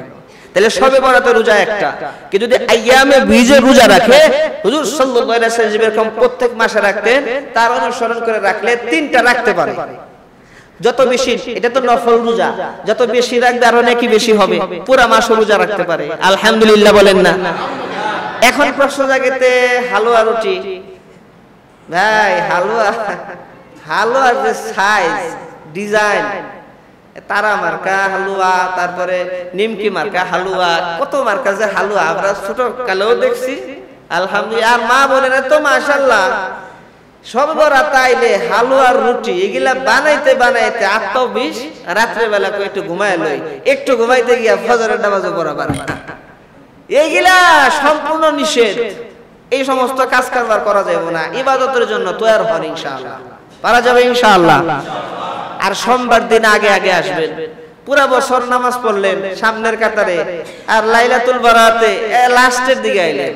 তাহলে শবে বরাতের রোজা একটা। কেউ যদি আইয়ামে বীজের রোজা রাখে, হুজুর সাল্লাল্লাহু আলাইহি ওয়াসাল্লাম যেরকম প্রত্যেক মাসে রাখতেন, তার অনুসরণ করে রাখলে 3টা রাখতে পারে। যত বেশি, এটা তো নফল রোজা, যত বেশি রাখবে আরো নাকি বেশি হবে, পুরা মাস রোজা রাখতে পারে। আলহামদুলিল্লাহ বলেন না? এখন প্রশ্ন জাগেতে হালুয়া রুটি, ভাই হালুয়ার যে সাইজ, ডিজাইন, তারা মার্কা হালুয়া, তারপরে নিমকি মার্কা হালুয়া, কত মার্কা যে হালুয়া আমরা ছোট কালেও দেখছি। আলহামদুলিল্লাহ। আর মা বলেন তো মাশাআল্লাহ, শবে বরাত আইলে হালুয়ার রুটি এগুলা বানাইতে বানাইতে 8-20 রাত্রে বেলা একটু ঘুমায় লই, একটু ঘুমাইতে গিয়া ফজরের নামাজও পড়া পারে না। এইগুলা সম্পূর্ণ নিষেধ। এই সমস্ত কাজ কারবার করা যাবে না। ইবাদতের জন্য তৈরি হন ইনশাআল্লাহ, পারা যাবে ইনশাআল্লাহ। আর সোমবার দিন আগে আগে আসবেন, পুরা বছর নামাজ পড়লেন সামনের কাতারে, আর লাইলাতুল বারাতে লাস্টের দিকে আইলেন।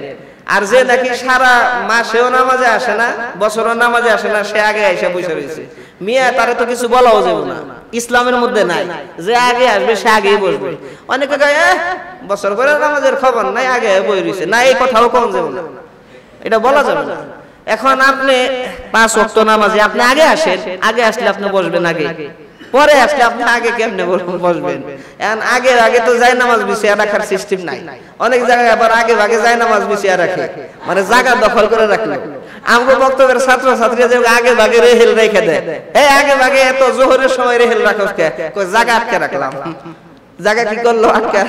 আর যে নাকি সারা মাসেও নামাজে আসে না, বছরও নামাজে আসে না, সে আগে এসে বসে রয়েছে। মিয়া তারে তো কিছু বলাও যাবে না, ইসলামের মধ্যে নাই যে আগে আসবে সে আগেই বসবে। অনেকে কয় বছর করে নামাজের খবর নাই, আগে বই রয়েছে না, এই কথাও কম যাবে না, এটা বলা যাবে না। এখন আপনি 5 ওয়াক্ত নামাজে আপনি আগে আসেন, আগে আসলে আপনি বসবেন আগে, পরে আসলে আপনি আগে কেমনে বসবেন? এখন আগে আগে তো যায় নামাজ বিছিয়ে রাখার সিস্টেম নাই। অনেক জায়গায় আবার আগে ভাগে যায় নামাজ বিছিয়ে রাখে, মানে জায়গা দখল করে রাখলো। আমগো বক্তব্যের ছাত্র ছাত্রীরা যে আগে ভাগে রেহেল রেখে দেয়, এই আগে ভাগে এত জোহরের সময় রেহেল রাখো, জায়গা আটকে রাখলাম, জায়গা কি করলো আটকে